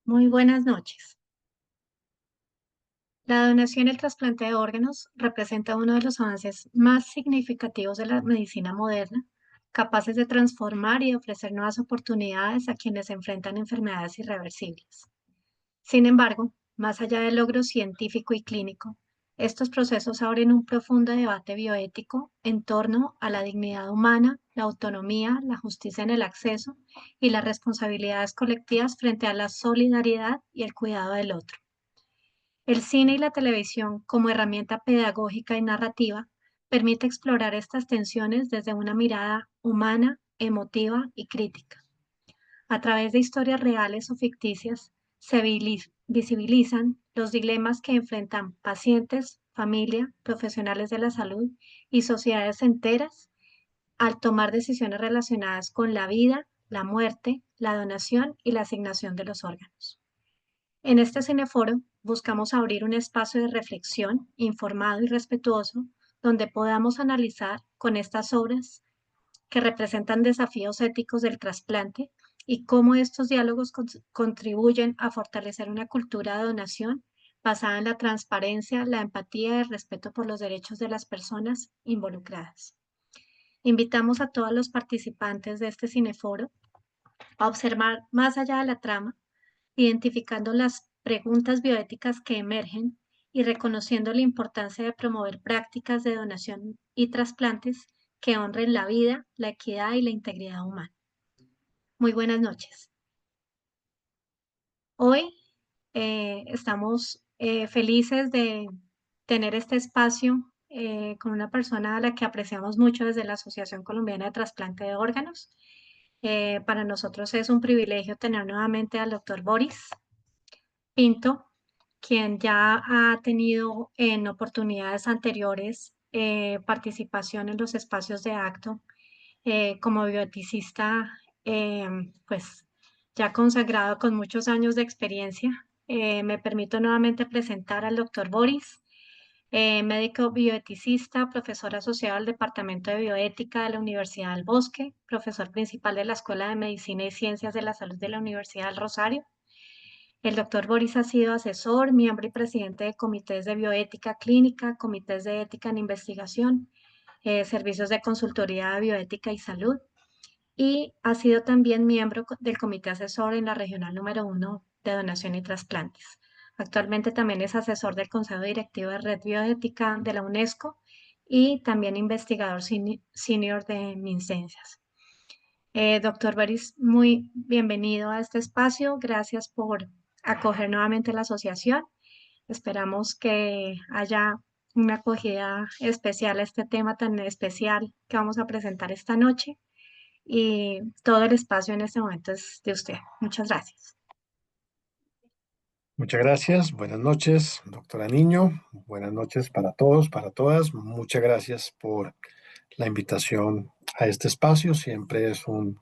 Muy buenas noches. La donación y el trasplante de órganos representa uno de los avances más significativos de la medicina moderna, capaces de transformar y ofrecer nuevas oportunidades a quienes enfrentan enfermedades irreversibles. Sin embargo, más allá del logro científico y clínico, estos procesos abren un profundo debate bioético en torno a la dignidad humana, la autonomía, la justicia en el acceso y las responsabilidades colectivas frente a la solidaridad y el cuidado del otro. El cine y la televisión, como herramienta pedagógica y narrativa, permite explorar estas tensiones desde una mirada humana, emotiva y crítica. A través de historias reales o ficticias, visibilizan los dilemas que enfrentan pacientes, familia, profesionales de la salud y sociedades enteras al tomar decisiones relacionadas con la vida, la muerte, la donación y la asignación de los órganos. En este cineforo buscamos abrir un espacio de reflexión informado y respetuoso donde podamos analizar con estas obras que representan desafíos éticos del trasplante y cómo estos diálogos contribuyen a fortalecer una cultura de donación basada en la transparencia, la empatía y el respeto por los derechos de las personas involucradas. Invitamos a todos los participantes de este cineforo a observar más allá de la trama, identificando las preguntas bioéticas que emergen y reconociendo la importancia de promover prácticas de donación y trasplantes que honren la vida, la equidad y la integridad humana. Muy buenas noches. Hoy estamos felices de tener este espacio con una persona a la que apreciamos mucho desde la Asociación Colombiana de Trasplante de Órganos. Para nosotros es un privilegio tener nuevamente al doctor Boris Pinto, quien ya ha tenido en oportunidades anteriores participación en los espacios de acto como bioeticista, eh, pues ya consagrado con muchos años de experiencia. Me permito nuevamente presentar al doctor Boris, médico bioeticista, profesor asociado al Departamento de Bioética de la Universidad del Bosque, profesor principal de la Escuela de Medicina y Ciencias de la Salud de la Universidad del Rosario. El doctor Boris ha sido asesor, miembro y presidente de comités de bioética clínica, comités de ética en investigación, servicios de consultoría de bioética y salud, y ha sido también miembro del comité asesor en la regional número 1 de donación y trasplantes. Actualmente también es asesor del Consejo Directivo de Red Bioética de la UNESCO y también investigador senior de MinCiencias. Doctor Boris, muy bienvenido a este espacio. Gracias por acoger nuevamente la asociación. Esperamos que haya una acogida especial a este tema tan especial que vamos a presentar esta noche. Y todo el espacio en este momento es de usted. Muchas gracias. Muchas gracias. Buenas noches, doctora Niño. Buenas noches para todos, para todas. Muchas gracias por la invitación a este espacio. Siempre es un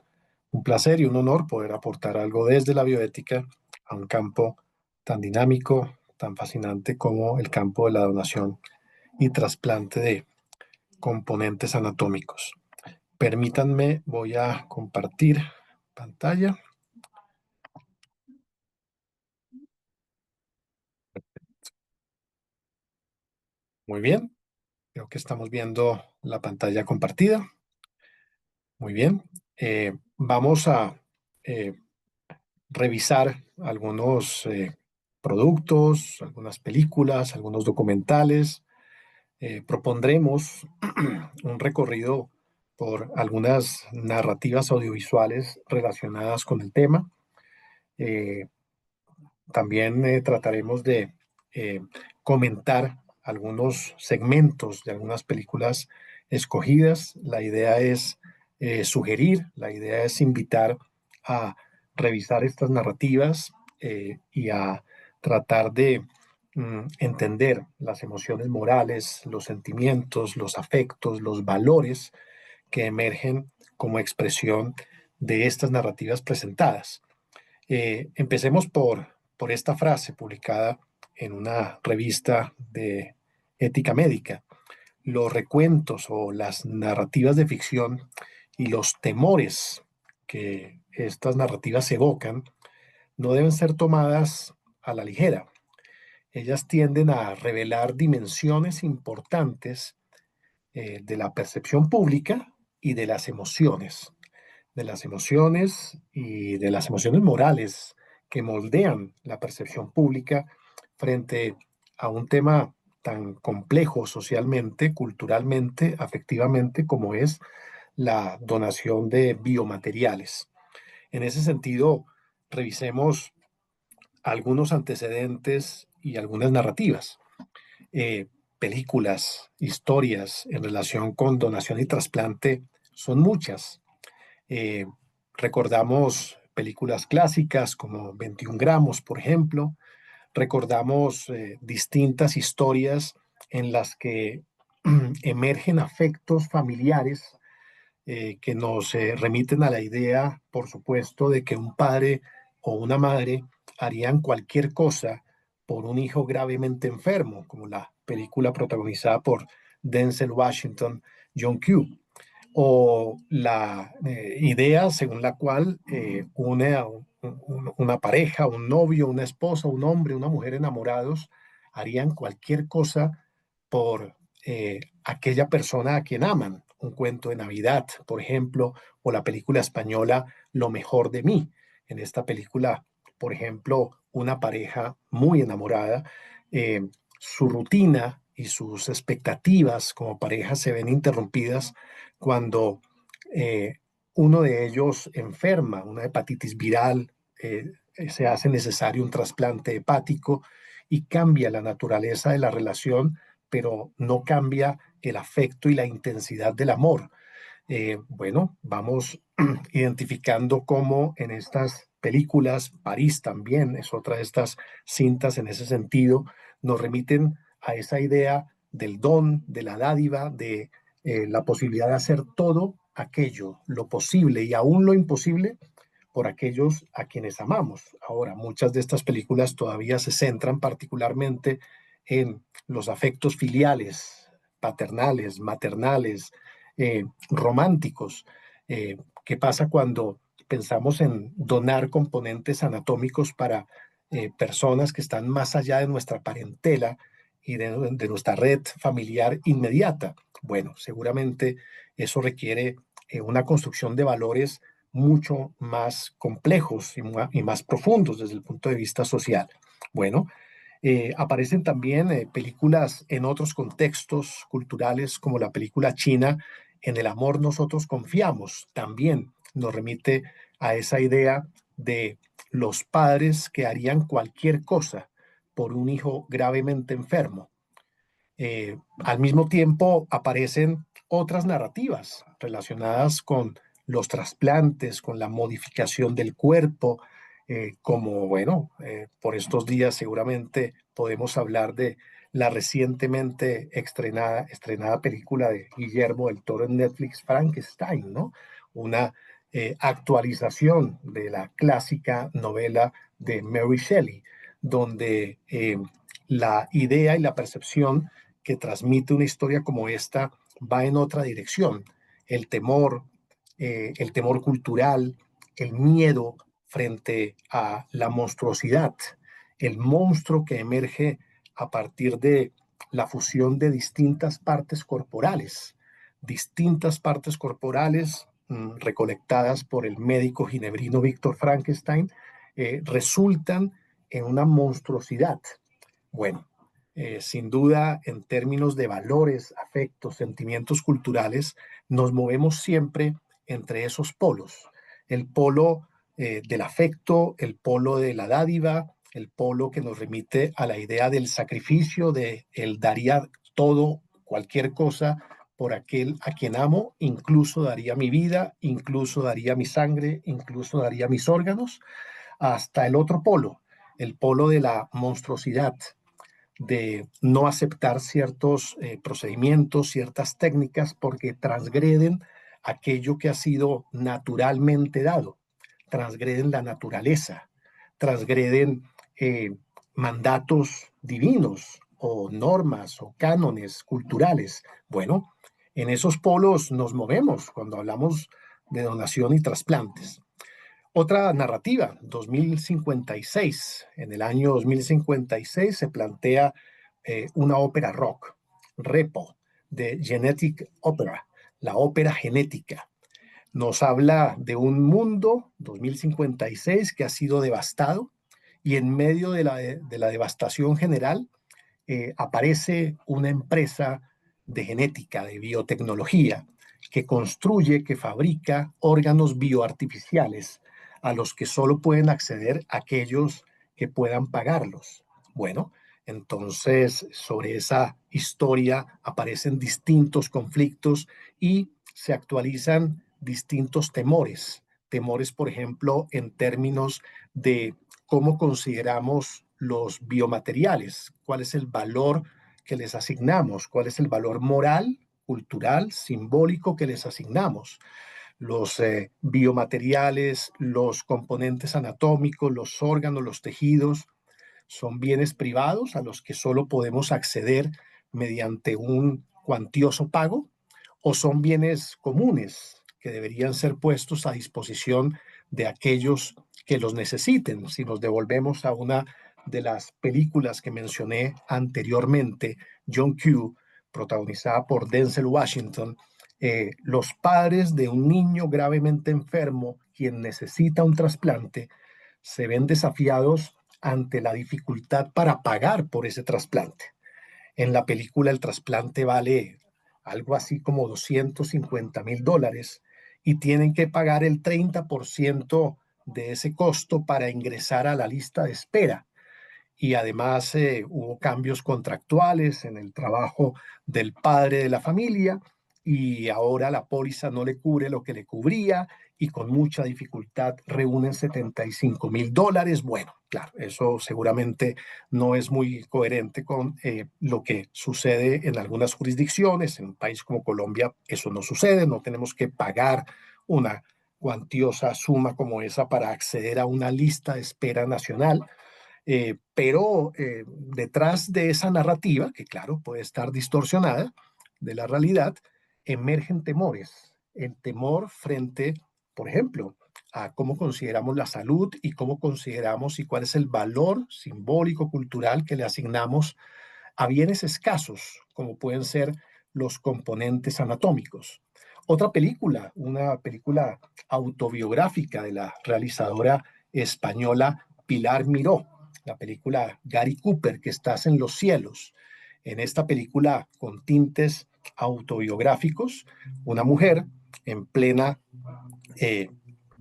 placer y un honor poder aportar algo desde la bioética a un campo tan dinámico, tan fascinante como el campo de la donación y trasplante de componentes anatómicos. Permítanme, voy a compartir pantalla. Muy bien, creo que estamos viendo la pantalla compartida. Muy bien. Vamos a eh, revisar algunos productos, algunas películas, algunos documentales. Propondremos un recorrido por algunas narrativas audiovisuales relacionadas con el tema. Eh, También trataremos de eh, comentar algunos segmentos de algunas películas escogidas. La idea es sugerir, la idea es invitar a revisar estas narrativas y a tratar de entender las emociones morales, los sentimientos, los afectos, los valores que emergen como expresión de estas narrativas presentadas. Empecemos por esta frase publicada en una revista de ética médica. Los recuentos o las narrativas de ficción y los temores que estas narrativas evocan no deben ser tomadas a la ligera. Ellas tienden a revelar dimensiones importantes de la percepción pública y de las emociones y de las emociones morales que moldean la percepción pública frente a un tema tan complejo socialmente, culturalmente, afectivamente, como es la donación de biomateriales. En ese sentido, revisemos algunos antecedentes y algunas narrativas, eh, películas, historias en relación con donación y trasplante son muchas. Eh, Recordamos películas clásicas como 21 gramos, por ejemplo. Recordamos distintas historias en las que emergen afectos familiares que nos remiten a la idea, por supuesto, de que un padre o una madre harían cualquier cosa por un hijo gravemente enfermo, como la película protagonizada por Denzel Washington, John Q, o la idea según la cual una pareja, un novio, una esposa, un hombre, una mujer enamorados harían cualquier cosa por aquella persona a quien aman. Un cuento de Navidad, por ejemplo, o la película española Lo mejor de mí. En esta película, por ejemplo, una pareja muy enamorada, su rutina y sus expectativas como pareja se ven interrumpidas cuando eh, uno de ellos enferma, una hepatitis viral, se hace necesario un trasplante hepático y cambia la naturaleza de la relación, pero no cambia el afecto y la intensidad del amor. Bueno, vamos identificando cómo en estas películas, París también es otra de estas cintas en ese sentido, nos remiten a esa idea del don, de la dádiva, de la posibilidad de hacer todo aquello, lo posible y aún lo imposible por aquellos a quienes amamos. Ahora, muchas de estas películas todavía se centran particularmente en los afectos filiales, paternales, maternales, románticos. ¿Qué pasa cuando pensamos en donar componentes anatómicos para personas que están más allá de nuestra parentela y de nuestra red familiar inmediata? Bueno, seguramente eso requiere una construcción de valores mucho más complejos y más profundos desde el punto de vista social. Bueno, aparecen también películas en otros contextos culturales, como la película china En el amor nosotros confiamos. También nos remite a esa idea de los padres que harían cualquier cosa por un hijo gravemente enfermo. Al mismo tiempo aparecen otras narrativas relacionadas con los trasplantes, con la modificación del cuerpo, como, bueno, por estos días seguramente podemos hablar de la recientemente estrenada película de Guillermo del Toro en Netflix, Frankenstein, ¿no? Una actualización de la clásica novela de Mary Shelley, donde la idea y la percepción que transmite una historia como esta va en otra dirección. El temor, el temor cultural, el miedo frente a la monstruosidad, el monstruo que emerge a partir de la fusión de distintas partes corporales recolectadas por el médico ginebrino Víctor Frankenstein, resultan en una monstruosidad. Bueno, sin duda, en términos de valores, afectos, sentimientos culturales, nos movemos siempre entre esos polos. El polo del afecto, el polo de la dádiva, el polo que nos remite a la idea del sacrificio, de el daría todo, cualquier cosa por aquel a quien amo, incluso daría mi vida, incluso daría mi sangre, incluso daría mis órganos, hasta el otro polo, el polo de la monstruosidad, de no aceptar ciertos procedimientos, ciertas técnicas, porque transgreden aquello que ha sido naturalmente dado, transgreden la naturaleza, transgreden mandatos divinos o normas o cánones culturales. Bueno, en esos polos nos movemos cuando hablamos de donación y trasplantes. Otra narrativa, 2056. En el año 2056 se plantea una ópera rock, Repo, de Genetic Opera, la ópera genética. Nos habla de un mundo, 2056, que ha sido devastado y en medio de la devastación general aparece una empresa de genética, de biotecnología, que construye, que fabrica órganos bioartificiales a los que solo pueden acceder aquellos que puedan pagarlos. Bueno, entonces sobre esa historia aparecen distintos conflictos y se actualizan distintos temores. Temores, por ejemplo, en términos de cómo consideramos los biomateriales, cuál es el valor que les asignamos, cuál es el valor moral, cultural, simbólico que les asignamos. Los biomateriales, los componentes anatómicos, los órganos, los tejidos, son bienes privados a los que solo podemos acceder mediante un cuantioso pago o son bienes comunes que deberían ser puestos a disposición de aquellos que los necesiten. Si nos devolvemos a una de las películas que mencioné anteriormente, John Q, protagonizada por Denzel Washington, los padres de un niño gravemente enfermo, quien necesita un trasplante, se ven desafiados ante la dificultad para pagar por ese trasplante. En la película el trasplante vale algo así como $250,000 y tienen que pagar el 30% de ese costo para ingresar a la lista de espera. Y además hubo cambios contractuales en el trabajo del padre de la familia y ahora la póliza no le cubre lo que le cubría y con mucha dificultad reúnen $75,000. Bueno, claro, eso seguramente no es muy coherente con lo que sucede en algunas jurisdicciones. En un país como Colombia eso no sucede, no tenemos que pagar una cuantiosa suma como esa para acceder a una lista de espera nacional. Pero detrás de esa narrativa, que claro, puede estar distorsionada de la realidad, emergen temores. El temor frente, por ejemplo, a cómo consideramos la salud y cómo consideramos y cuál es el valor simbólico, cultural que le asignamos a bienes escasos, como pueden ser los componentes anatómicos. Otra película, una película autobiográfica de la realizadora española Pilar Miró, la película Gary Cooper, que estás en los cielos. En esta película con tintes autobiográficos, una mujer en plena eh,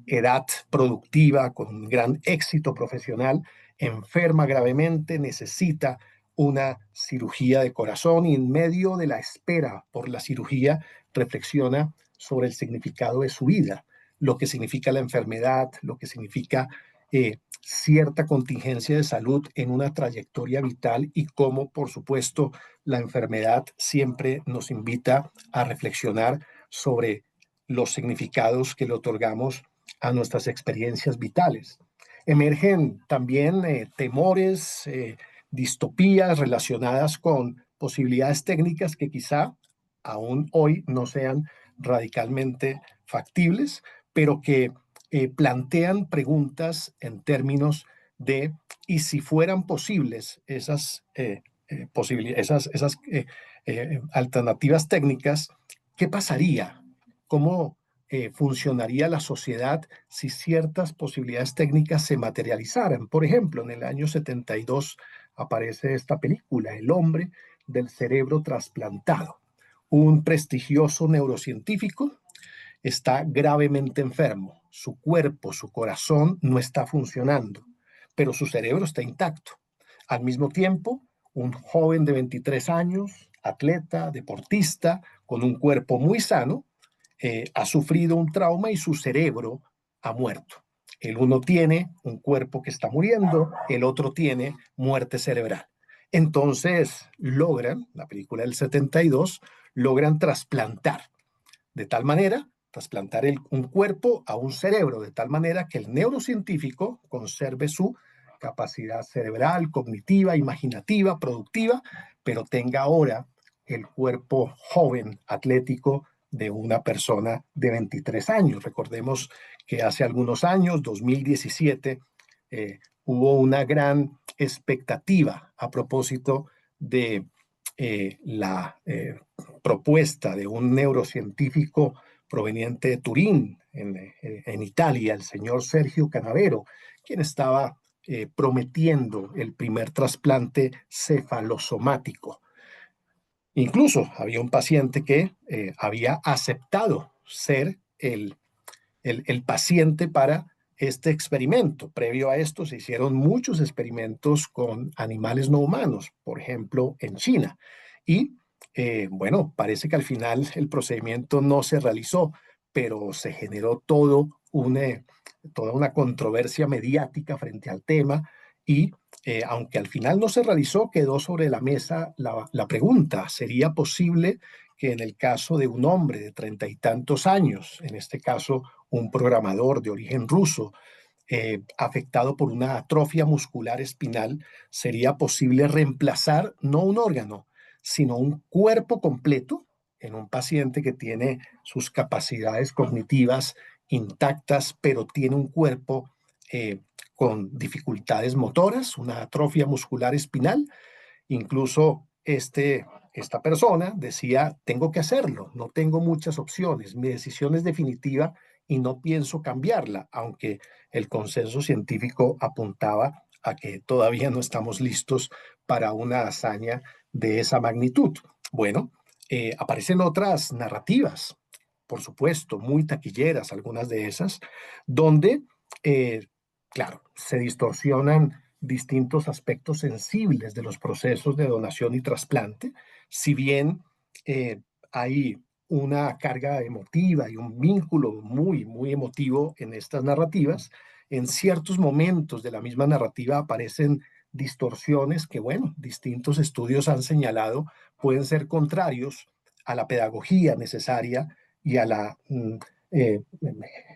edad productiva, con un gran éxito profesional, enferma gravemente, necesita una cirugía de corazón y en medio de la espera por la cirugía reflexiona sobre el significado de su vida, lo que significa la enfermedad, lo que significa cierta contingencia de salud en una trayectoria vital y cómo, por supuesto, la enfermedad siempre nos invita a reflexionar sobre los significados que le otorgamos a nuestras experiencias vitales. Emergen también temores, distopías relacionadas con posibilidades técnicas que quizá aún hoy no sean radicalmente factibles, pero que plantean preguntas en términos de, y si fueran posibles esas alternativas técnicas, ¿qué pasaría? ¿Cómo funcionaría la sociedad si ciertas posibilidades técnicas se materializaran? Por ejemplo, en el año 72 aparece esta película, El hombre del cerebro trasplantado. Un prestigioso neurocientífico está gravemente enfermo. Su cuerpo, su corazón no está funcionando, pero su cerebro está intacto. Al mismo tiempo, un joven de 23 años, atleta, deportista, con un cuerpo muy sano, ha sufrido un trauma y su cerebro ha muerto. El uno tiene un cuerpo que está muriendo, el otro tiene muerte cerebral. Entonces logran, la película del 72, logran trasplantar un cuerpo a un cerebro, de tal manera que el neurocientífico conserve su capacidad cerebral, cognitiva, imaginativa, productiva, pero tenga ahora el cuerpo joven, atlético de una persona de 23 años. Recordemos que hace algunos años, 2017, hubo una gran expectativa a propósito de la propuesta de un neurocientífico proveniente de Turín, en Italia, el señor Sergio Canavero, quien estaba prometiendo el primer trasplante cefalosomático. Incluso había un paciente que había aceptado ser el paciente para este experimento. Previo a esto se hicieron muchos experimentos con animales no humanos, por ejemplo, en China. Y bueno, parece que al final el procedimiento no se realizó, pero se generó toda una controversia mediática frente al tema y aunque al final no se realizó, quedó sobre la mesa la pregunta, ¿sería posible que en el caso de un hombre de 30 y tantos años, en este caso un programador de origen ruso, afectado por una atrofia muscular espinal, sería posible reemplazar no un órgano, sino un cuerpo completo en un paciente que tiene sus capacidades cognitivas intactas, pero tiene un cuerpo con dificultades motoras, una atrofia muscular espinal? Incluso esta persona decía, tengo que hacerlo, no tengo muchas opciones, mi decisión es definitiva y no pienso cambiarla, aunque el consenso científico apuntaba a que todavía no estamos listos para una hazaña de esa magnitud. Bueno, aparecen otras narrativas, por supuesto, muy taquilleras, algunas de esas, donde, eh, claro, se distorsionan distintos aspectos sensibles de los procesos de donación y trasplante, si bien hay una carga emotiva y un vínculo muy, muy emotivo en estas narrativas, en ciertos momentos de la misma narrativa aparecen distorsiones que, bueno, distintos estudios han señalado pueden ser contrarios a la pedagogía necesaria y a la eh,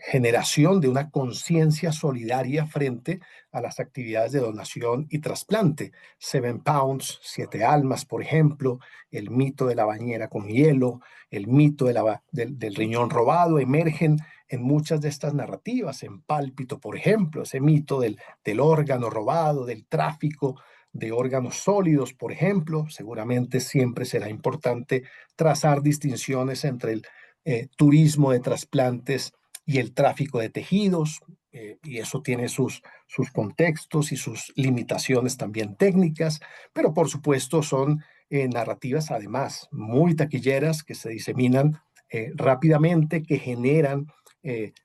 generación de una conciencia solidaria frente a las actividades de donación y trasplante. Seven Pounds, Siete Almas, por ejemplo, el mito de la bañera con hielo, el mito del riñón robado, emergen en muchas de estas narrativas. En Pálpito, por ejemplo, ese mito del órgano robado, del tráfico de órganos sólidos, por ejemplo. Seguramente siempre será importante trazar distinciones entre el turismo de trasplantes y el tráfico de tejidos, y eso tiene sus contextos y sus limitaciones también técnicas, pero por supuesto son narrativas además muy taquilleras que se diseminan rápidamente, que generan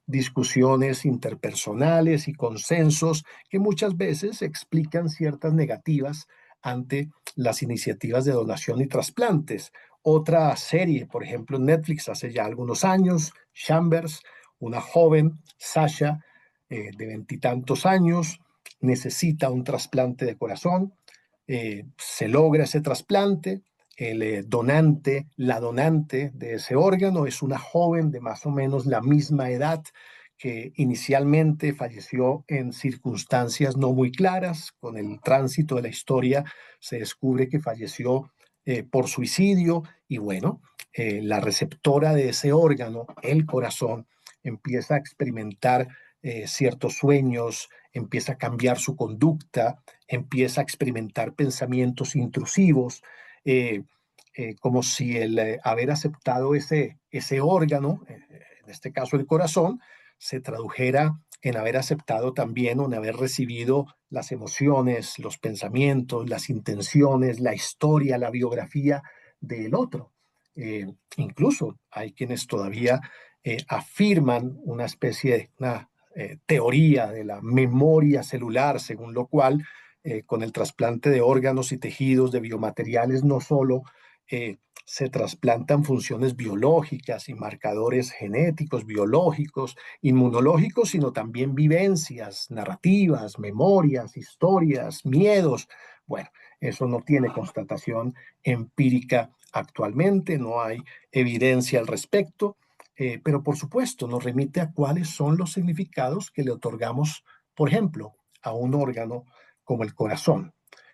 discusiones interpersonales y consensos que muchas veces explican ciertas negativas ante las iniciativas de donación y trasplantes. Otra serie, por ejemplo, en Netflix hace ya algunos años, Chambers, una joven, Sasha, de veintitantos años, necesita un trasplante de corazón, se logra ese trasplante, el donante, la donante de ese órgano es una joven de más o menos la misma edad que inicialmente falleció en circunstancias no muy claras. Con el tránsito de la historia se descubre que falleció por suicidio y bueno, la receptora de ese órgano, el corazón, empieza a experimentar ciertos sueños, empieza a cambiar su conducta, empieza a experimentar pensamientos intrusivos, como si el haber aceptado ese órgano, en este caso el corazón, se tradujera en haber aceptado también o en haber recibido las emociones, los pensamientos, las intenciones, la historia, la biografía del otro. Incluso hay quienes todavía afirman una especie de una teoría de la memoria celular, según lo cual con el trasplante de órganos y tejidos, de biomateriales, no solo se trasplantan funciones biológicas y marcadores genéticos, biológicos, inmunológicos, sino también vivencias, narrativas, memorias, historias, miedos. Bueno, eso no tiene constatación empírica actualmente, no hay evidencia al respecto, pero por supuesto nos remite a cuáles son los significados que le otorgamos, por ejemplo, a un órgano como el corazón.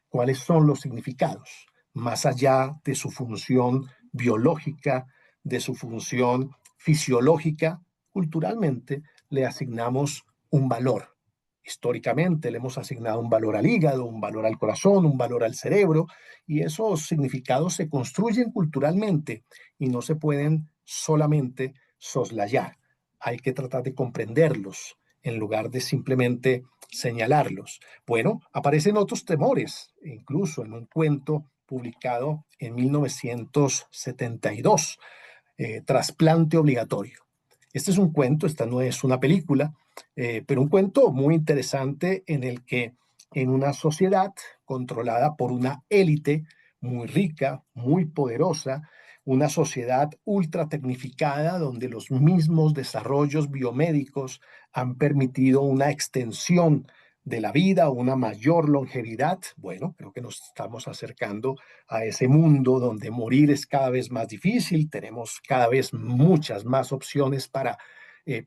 ¿Cuáles son los significados? Más allá de su función biológica, de su función fisiológica, culturalmente le asignamos un valor. Históricamente le hemos asignado un valor al hígado, un valor al corazón, un valor al cerebro, y esos significados se construyen culturalmente y no se pueden solamente soslayar. Hay que tratar de comprenderlos en lugar de simplemente señalarlos. Bueno, aparecen otros temores, incluso en un cuento publicado en 1972, Trasplante obligatorio. Este es un cuento, esta no es una película, pero un cuento muy interesante en el que en una sociedad controlada por una élite muy rica, muy poderosa, una sociedad ultra tecnificada donde los mismos desarrollos biomédicos han permitido una extensión de la vida, una mayor longevidad. Bueno, creo que nos estamos acercando a ese mundo donde morir es cada vez más difícil, tenemos cada vez muchas más opciones para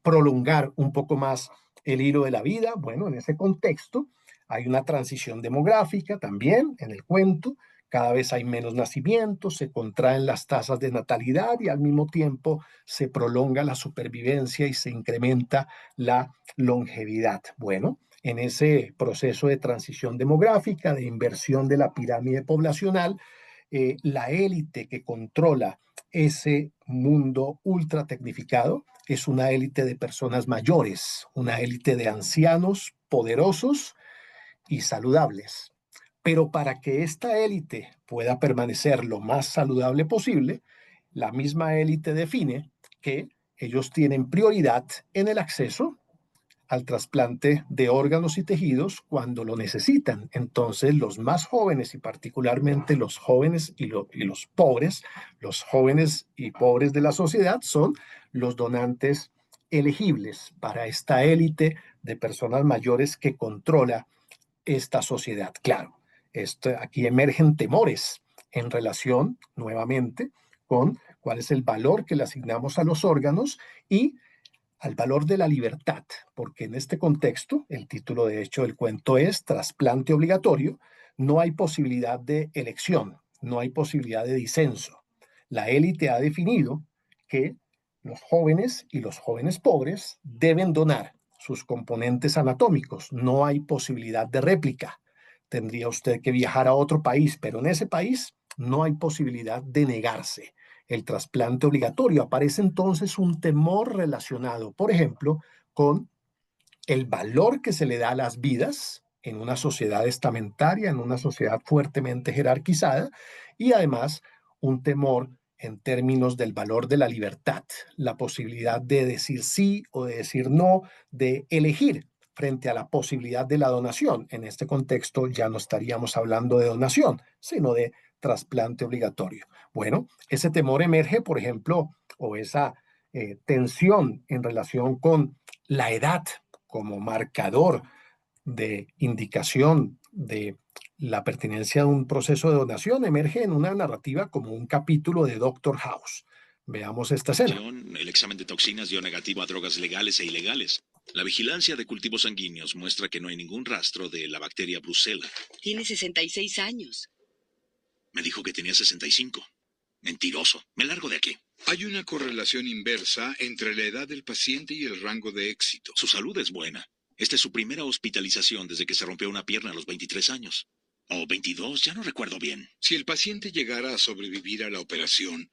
prolongar un poco más el hilo de la vida. Bueno, en ese contexto hay una transición demográfica también en el cuento, cada vez hay menos nacimientos, se contraen las tasas de natalidad y al mismo tiempo se prolonga la supervivencia y se incrementa la longevidad. Bueno, en ese proceso de transición demográfica, de inversión de la pirámide poblacional, la élite que controla ese mundo ultra tecnificado es una élite de personas mayores, una élite de ancianos poderosos y saludables. Pero para que esta élite pueda permanecer lo más saludable posible, la misma élite define que ellos tienen prioridad en el acceso al trasplante de órganos y tejidos cuando lo necesitan. Entonces, los más jóvenes y particularmente los jóvenes y los pobres, los jóvenes y pobres de la sociedad son los donantes elegibles para esta élite de personas mayores que controla esta sociedad. Claro, aquí emergen temores en relación, nuevamente, con cuál es el valor que le asignamos a los órganos y al valor de la libertad, porque en este contexto, el título de hecho del cuento es Trasplante obligatorio, no hay posibilidad de elección, no hay posibilidad de disenso. La élite ha definido que los jóvenes y los jóvenes pobres deben donar sus componentes anatómicos, no hay posibilidad de réplica. Tendría usted que viajar a otro país, pero en ese país no hay posibilidad de negarse el trasplante obligatorio. Aparece entonces un temor relacionado, por ejemplo, con el valor que se le da a las vidas en una sociedad estamentaria, en una sociedad fuertemente jerarquizada, y además un temor en términos del valor de la libertad, la posibilidad de decir sí o de decir no, de elegir frente a la posibilidad de la donación. En este contexto ya no estaríamos hablando de donación, sino de trasplante obligatorio. Bueno, ese temor emerge, por ejemplo, o esa tensión en relación con la edad como marcador de indicación de la pertenencia a un proceso de donación emerge en una narrativa como un capítulo de Doctor House. Veamos esta escena. El examen de toxinas dio negativo a drogas legales e ilegales. La vigilancia de cultivos sanguíneos muestra que no hay ningún rastro de la bacteria Brucella. Tiene 66 años. Me dijo que tenía 65. Mentiroso. Me largo de aquí. Hay una correlación inversa entre la edad del paciente y el rango de éxito. Su salud es buena. Esta es su primera hospitalización desde que se rompió una pierna a los 23 años. O 22, ya no recuerdo bien. Si el paciente llegara a sobrevivir a la operación,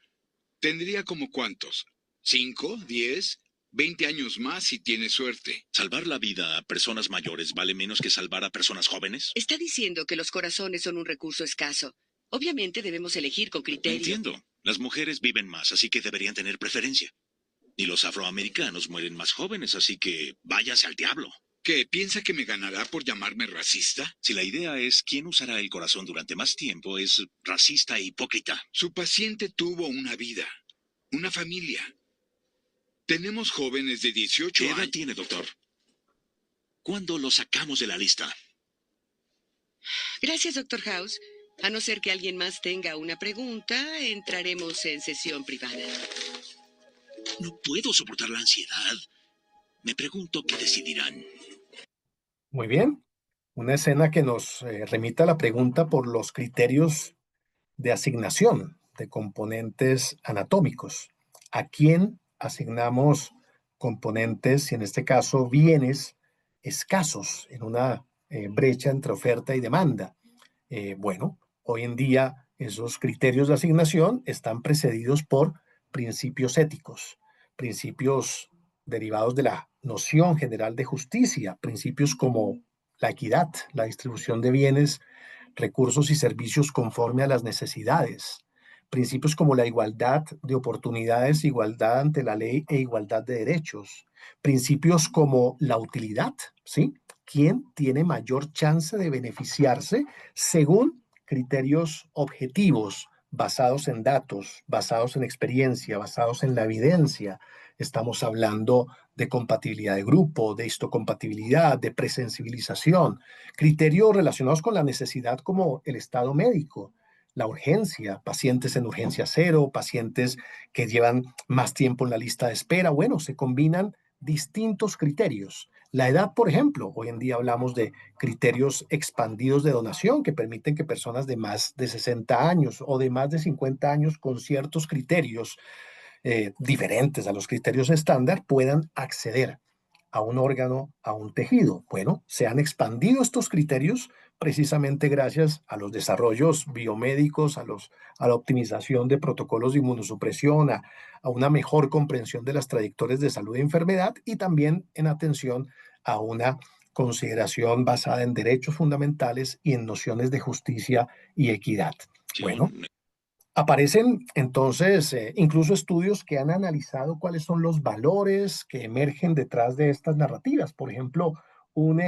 ¿tendría como cuántos? ¿5, 10, 20 años más si tiene suerte? ¿Salvar la vida a personas mayores vale menos que salvar a personas jóvenes? Está diciendo que los corazones son un recurso escaso. Obviamente debemos elegir con criterio. Entiendo. Las mujeres viven más, así que deberían tener preferencia. Y los afroamericanos mueren más jóvenes, así que váyase al diablo. ¿Qué? ¿Piensa que me ganará por llamarme racista? Si la idea es quién usará el corazón durante más tiempo, es racista e hipócrita. Su paciente tuvo una vida, una familia. Tenemos jóvenes de 18 ¿Qué años. edad tiene, doctor? ¿Cuándo lo sacamos de la lista? Gracias, Doctor House. A no ser que alguien más tenga una pregunta, entraremos en sesión privada. No puedo soportar la ansiedad. Me pregunto qué decidirán. Muy bien. Una escena que nos remite a la pregunta por los criterios de asignación de componentes anatómicos. a quién asignamos componentes y en este caso bienes escasos en una brecha entre oferta y demanda. Bueno, hoy en día esos criterios de asignación están precedidos por principios éticos, principios derivados de la noción general de justicia, principios como la equidad, la distribución de bienes, recursos y servicios conforme a las necesidades, principios como la igualdad de oportunidades, igualdad ante la ley e igualdad de derechos, principios como la utilidad, ¿sí? ¿Quién tiene mayor chance de beneficiarse según criterios objetivos, basados en datos, basados en experiencia, basados en la evidencia? Estamos hablando de compatibilidad de grupo, de histocompatibilidad, de presensibilización, criterios relacionados con la necesidad como el estado médico, la urgencia, pacientes en urgencia cero, pacientes que llevan más tiempo en la lista de espera. Bueno, se combinan distintos criterios. La edad, por ejemplo, hoy en día hablamos de criterios expandidos de donación que permiten que personas de más de 60 años o de más de 50 años con ciertos criterios diferentes a los criterios estándar puedan acceder a un órgano, a un tejido. Bueno, se han expandido estos criterios precisamente gracias a los desarrollos biomédicos, a la optimización de protocolos de inmunosupresión, a una mejor comprensión de las trayectorias de salud e enfermedad y también en atención a una consideración basada en derechos fundamentales y en nociones de justicia y equidad. Bueno, aparecen entonces incluso estudios que han analizado cuáles son los valores que emergen detrás de estas narrativas. Por ejemplo, un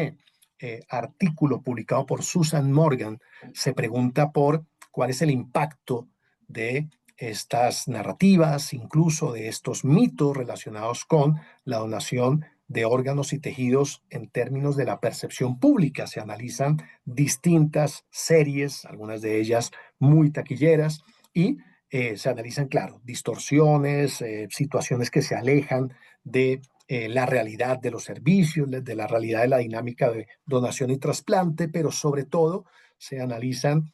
artículo publicado por Susan Morgan se pregunta por cuál es el impacto de estas narrativas, incluso de estos mitos relacionados con la donación de órganos y tejidos en términos de la percepción pública. Se analizan distintas series, algunas de ellas muy taquilleras, y se analizan, claro, distorsiones, situaciones que se alejan de la realidad de los servicios, de la realidad de la dinámica de donación y trasplante, pero sobre todo se analizan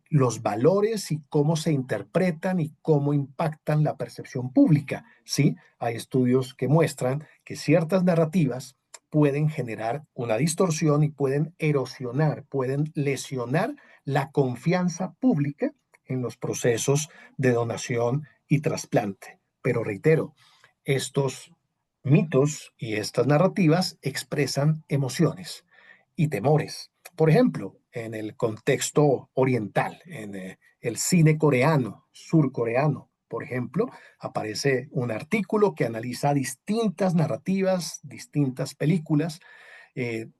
los valores y cómo se interpretan y cómo impactan la percepción pública. Sí, hay estudios que muestran que ciertas narrativas pueden generar una distorsión y pueden erosionar, pueden lesionar la confianza pública en los procesos de donación y trasplante. Pero reitero, estos mitos y estas narrativas expresan emociones y temores. Por ejemplo, en el contexto oriental, en el cine coreano, surcoreano, por ejemplo, aparece un artículo que analiza distintas narrativas, distintas películas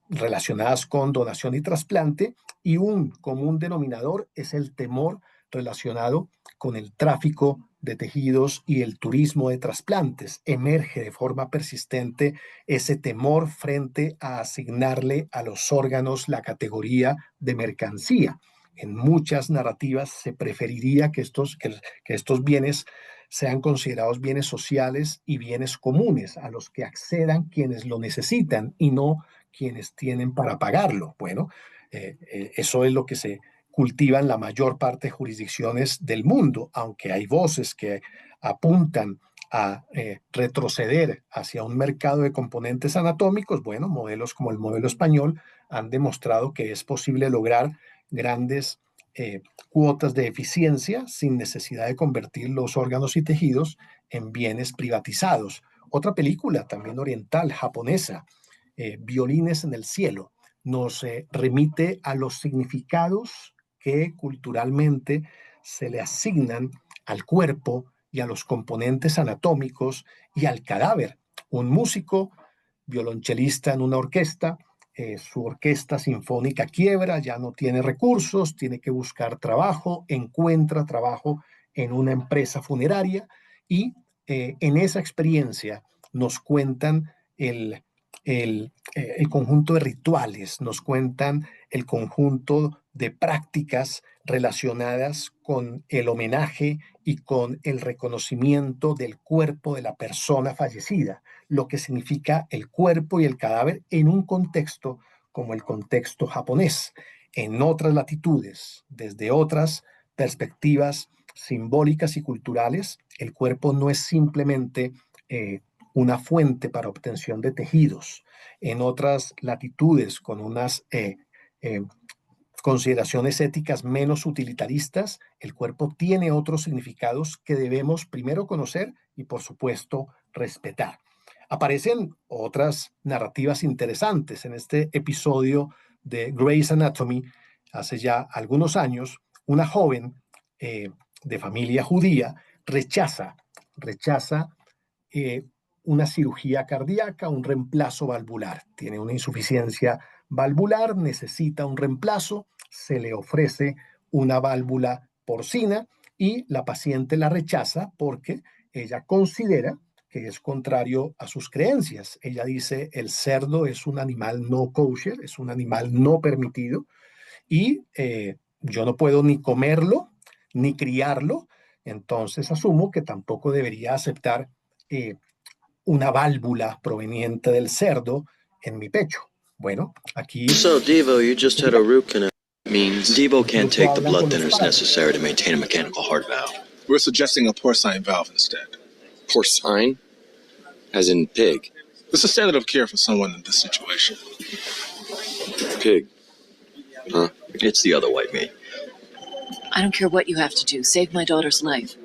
relacionadas con donación y trasplante, y un común denominador es el temor relacionado con el tráfico de tejidos y el turismo de trasplantes. Emerge de forma persistente ese temor frente a asignarle a los órganos la categoría de mercancía. En muchas narrativas se preferiría que estos bienes sean considerados bienes sociales y bienes comunes a los que accedan quienes lo necesitan y no quienes tienen para pagarlo. Bueno, eso es lo que se cultiva en la mayor parte de jurisdicciones del mundo, aunque hay voces que apuntan a retroceder hacia un mercado de componentes anatómicos. Bueno, modelos como el modelo español han demostrado que es posible lograr grandes cuotas de eficiencia sin necesidad de convertir los órganos y tejidos en bienes privatizados. Otra película también oriental, japonesa, Violines en el cielo, nos remite a los significados que culturalmente se le asignan al cuerpo y a los componentes anatómicos y al cadáver. Un músico violonchelista en una orquesta, su orquesta sinfónica quiebra, ya no tiene recursos, tiene que buscar trabajo, encuentra trabajo en una empresa funeraria y en esa experiencia nos cuentan el conjunto de rituales, nos cuentan el conjunto de prácticas relacionadas con el homenaje y con el reconocimiento del cuerpo de la persona fallecida, lo que significa el cuerpo y el cadáver en un contexto como el contexto japonés. En otras latitudes, desde otras perspectivas, simbólicas y culturales, el cuerpo no es simplemente una fuente para obtención de tejidos. En otras latitudes, con unas consideraciones éticas menos utilitaristas, el cuerpo tiene otros significados que debemos primero conocer y, por supuesto, respetar. Aparecen otras narrativas interesantes en este episodio de Grey's Anatomy. Hace ya algunos años, una joven de familia judía rechaza eh, una cirugía cardíaca, un reemplazo valvular. Tiene una insuficiencia valvular, necesita un reemplazo, se le ofrece una válvula porcina y la paciente la rechaza porque ella considera que es contrario a sus creencias. Ella dice, el cerdo es un animal no kosher, es un animal no permitido y yo no puedo ni comerlo ni criarlo, entonces asumo que tampoco debería aceptar una válvula proveniente del cerdo en mi pecho. Bueno, aquí... So, Devo, you just had a root canal. Means Devo can't take the blood thinners necessary to maintain a mechanical heart valve. We're suggesting a porcine valve instead. Porcine? As in pig? It's a standard of care for someone in this situation. Pig. Huh? It's the other white meat. I don't care what you have to do. Save my daughter's life.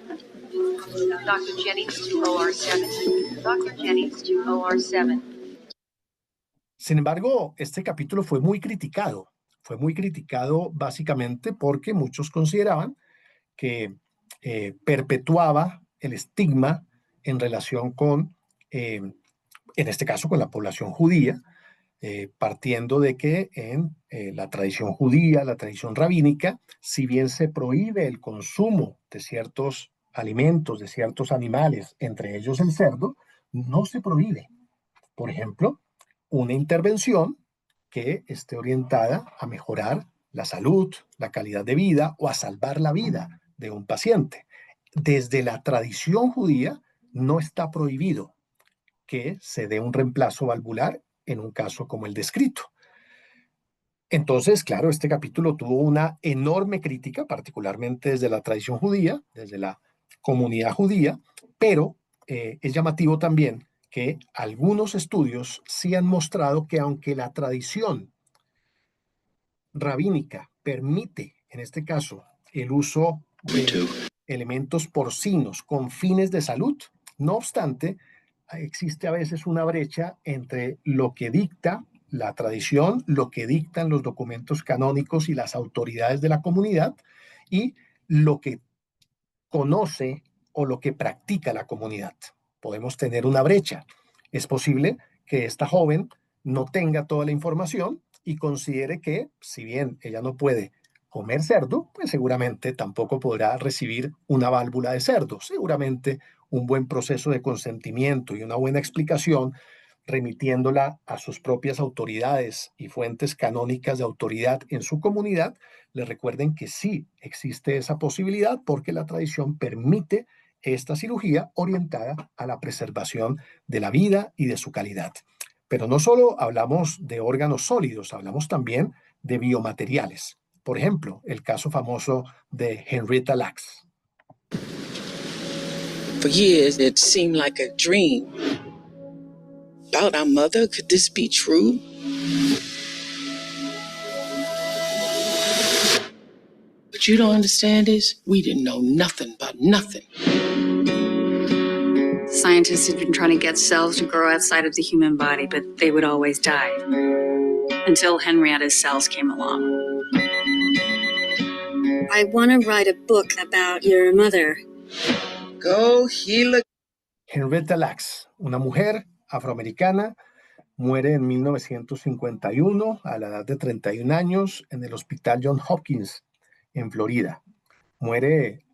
Dr. Jennings to OR7. Dr. Jennings to OR7. Sin embargo, este capítulo fue muy criticado. Fue muy criticado básicamente porque muchos consideraban que perpetuaba el estigma en relación con, en este caso, con la población judía, partiendo de que en la tradición judía, la tradición rabínica, si bien se prohíbe el consumo de ciertos alimentos, de ciertos animales, entre ellos el cerdo, no se prohíbe, por ejemplo, una intervención que esté orientada a mejorar la salud, la calidad de vida o a salvar la vida de un paciente. Desde la tradición judía no está prohibido que se dé un reemplazo valvular en un caso como el descrito. Entonces, claro, este capítulo tuvo una enorme crítica, particularmente desde la tradición judía, desde la comunidad judía, pero es llamativo también que algunos estudios sí han mostrado que aunque la tradición rabínica permite, en este caso, el uso de elementos porcinos con fines de salud, no obstante, existe a veces una brecha entre lo que dicta la tradición, lo que dictan los documentos canónicos y las autoridades de la comunidad y lo que conoce o lo que practica la comunidad. Podemos tener una brecha. Es posible que esta joven no tenga toda la información y considere que, si bien ella no puede comer cerdo, pues seguramente tampoco podrá recibir una válvula de cerdo. Seguramente un buen proceso de consentimiento y una buena explicación, remitiéndola a sus propias autoridades y fuentes canónicas de autoridad en su comunidad, le recuerden que sí existe esa posibilidad porque la tradición permite esta cirugía orientada a la preservación de la vida y de su calidad. Pero no solo hablamos de órganos sólidos, hablamos también de biomateriales. Por ejemplo, el caso famoso de Henrietta Lacks. For years, it seemed like a dream. About our mother, could this be true? What you don't understand is we didn't know nothing about nothing. Scientists had been trying to get cells to grow outside of the human body, but they would always die. Until Henrietta's cells came along. I want to write a book about your mother. Go heal a... Henrietta Lacks, una mujer afroamericana, muere en 1951 a la edad de 31 años en el Hospital John Hopkins en Florida. Muere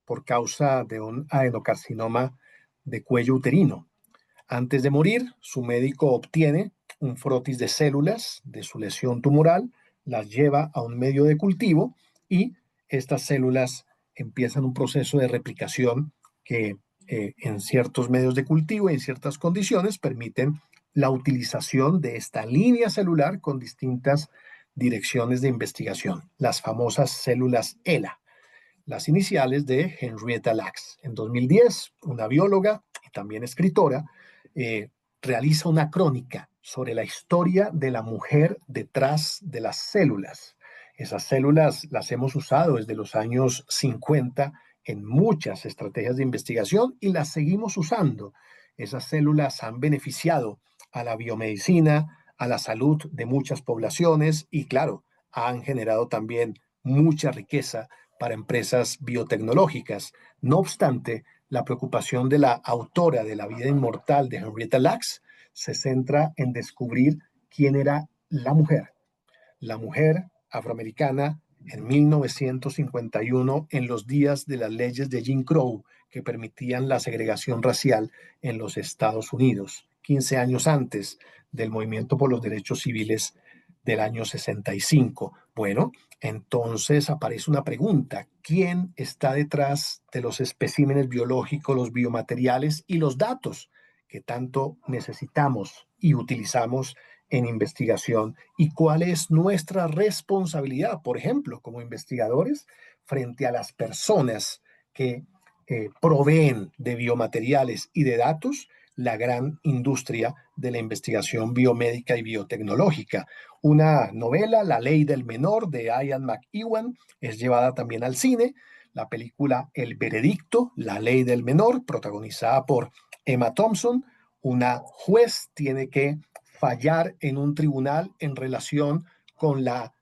por causa de un adenocarcinoma de cuello uterino. Antes de morir, su médico obtiene un frotis de células de su lesión tumoral, las lleva a un medio de cultivo y estas células empiezan un proceso de replicación que en ciertos medios de cultivo y en ciertas condiciones permiten la utilización de esta línea celular con distintas direcciones de investigación, las famosas células HeLa. las iniciales de Henrietta Lacks. En 2010, una bióloga y también escritora realiza una crónica sobre la historia de la mujer detrás de las células. Esas células las hemos usado desde los años 50 en muchas estrategias de investigación y las seguimos usando. Esas células han beneficiado a la biomedicina, a la salud de muchas poblaciones y, claro, han generado también mucha riqueza para empresas biotecnológicas. No obstante, la preocupación de la autora de La vida inmortal de Henrietta Lacks se centra en descubrir quién era la mujer afroamericana en 1951, en los días de las leyes de Jim Crow que permitían la segregación racial en los Estados Unidos, 15 años antes del movimiento por los derechos civiles del año 65. Bueno, entonces aparece una pregunta: ¿quién está detrás de los especímenes biológicos, los biomateriales y los datos que tanto necesitamos y utilizamos en investigación? ¿Y cuál es nuestra responsabilidad, por ejemplo, como investigadores, frente a las personas que proveen de biomateriales y de datos, la gran industria de la investigación biomédica y biotecnológica? Una novela, La ley del menor, de Ian McEwan, es llevada también al cine. La película El veredicto, La ley del menor, protagonizada por Emma Thompson. Una juez tiene que fallar en un tribunal en relación con la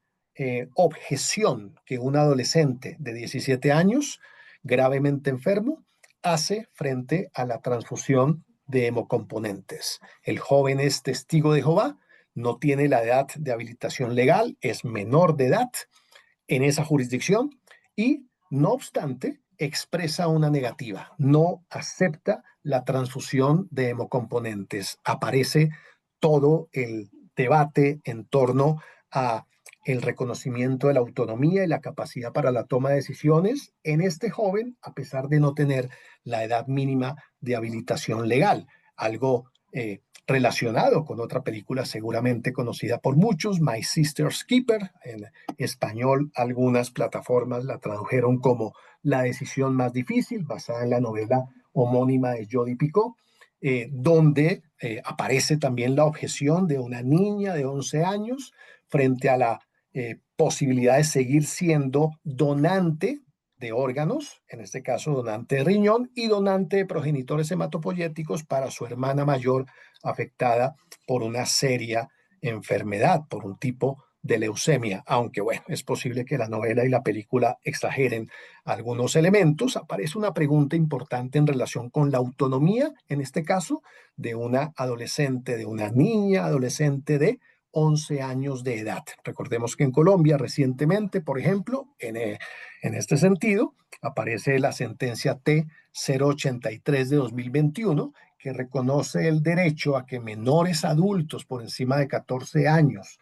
objeción que un adolescente de 17 años, gravemente enfermo, hace frente a la transfusión de hemocomponentes. El joven es testigo de Jehová, no tiene la edad de habilitación legal, es menor de edad en esa jurisdicción y, no obstante, expresa una negativa, no acepta la transfusión de hemocomponentes. Aparece todo el debate en torno a el reconocimiento de la autonomía y la capacidad para la toma de decisiones en este joven, a pesar de no tener la edad mínima de habilitación legal. Algo relacionado con otra película seguramente conocida por muchos, My Sister's Keeper. En español, algunas plataformas la tradujeron como La decisión más difícil, basada en la novela homónima de Jodi Picoult, donde aparece también la objeción de una niña de 11 años frente a la posibilidad de seguir siendo donante de órganos, en este caso donante de riñón y donante de progenitores hematopoyéticos para su hermana mayor afectada por una seria enfermedad, por un tipo de leucemia. Aunque bueno, es posible que la novela y la película exageren algunos elementos. Aparece una pregunta importante en relación con la autonomía, en este caso, de una adolescente, de una niña adolescente de 11 años de edad. Recordemos que en Colombia recientemente, por ejemplo, en este sentido, aparece la sentencia T-083 de 2021, que reconoce el derecho a que menores adultos por encima de 14 años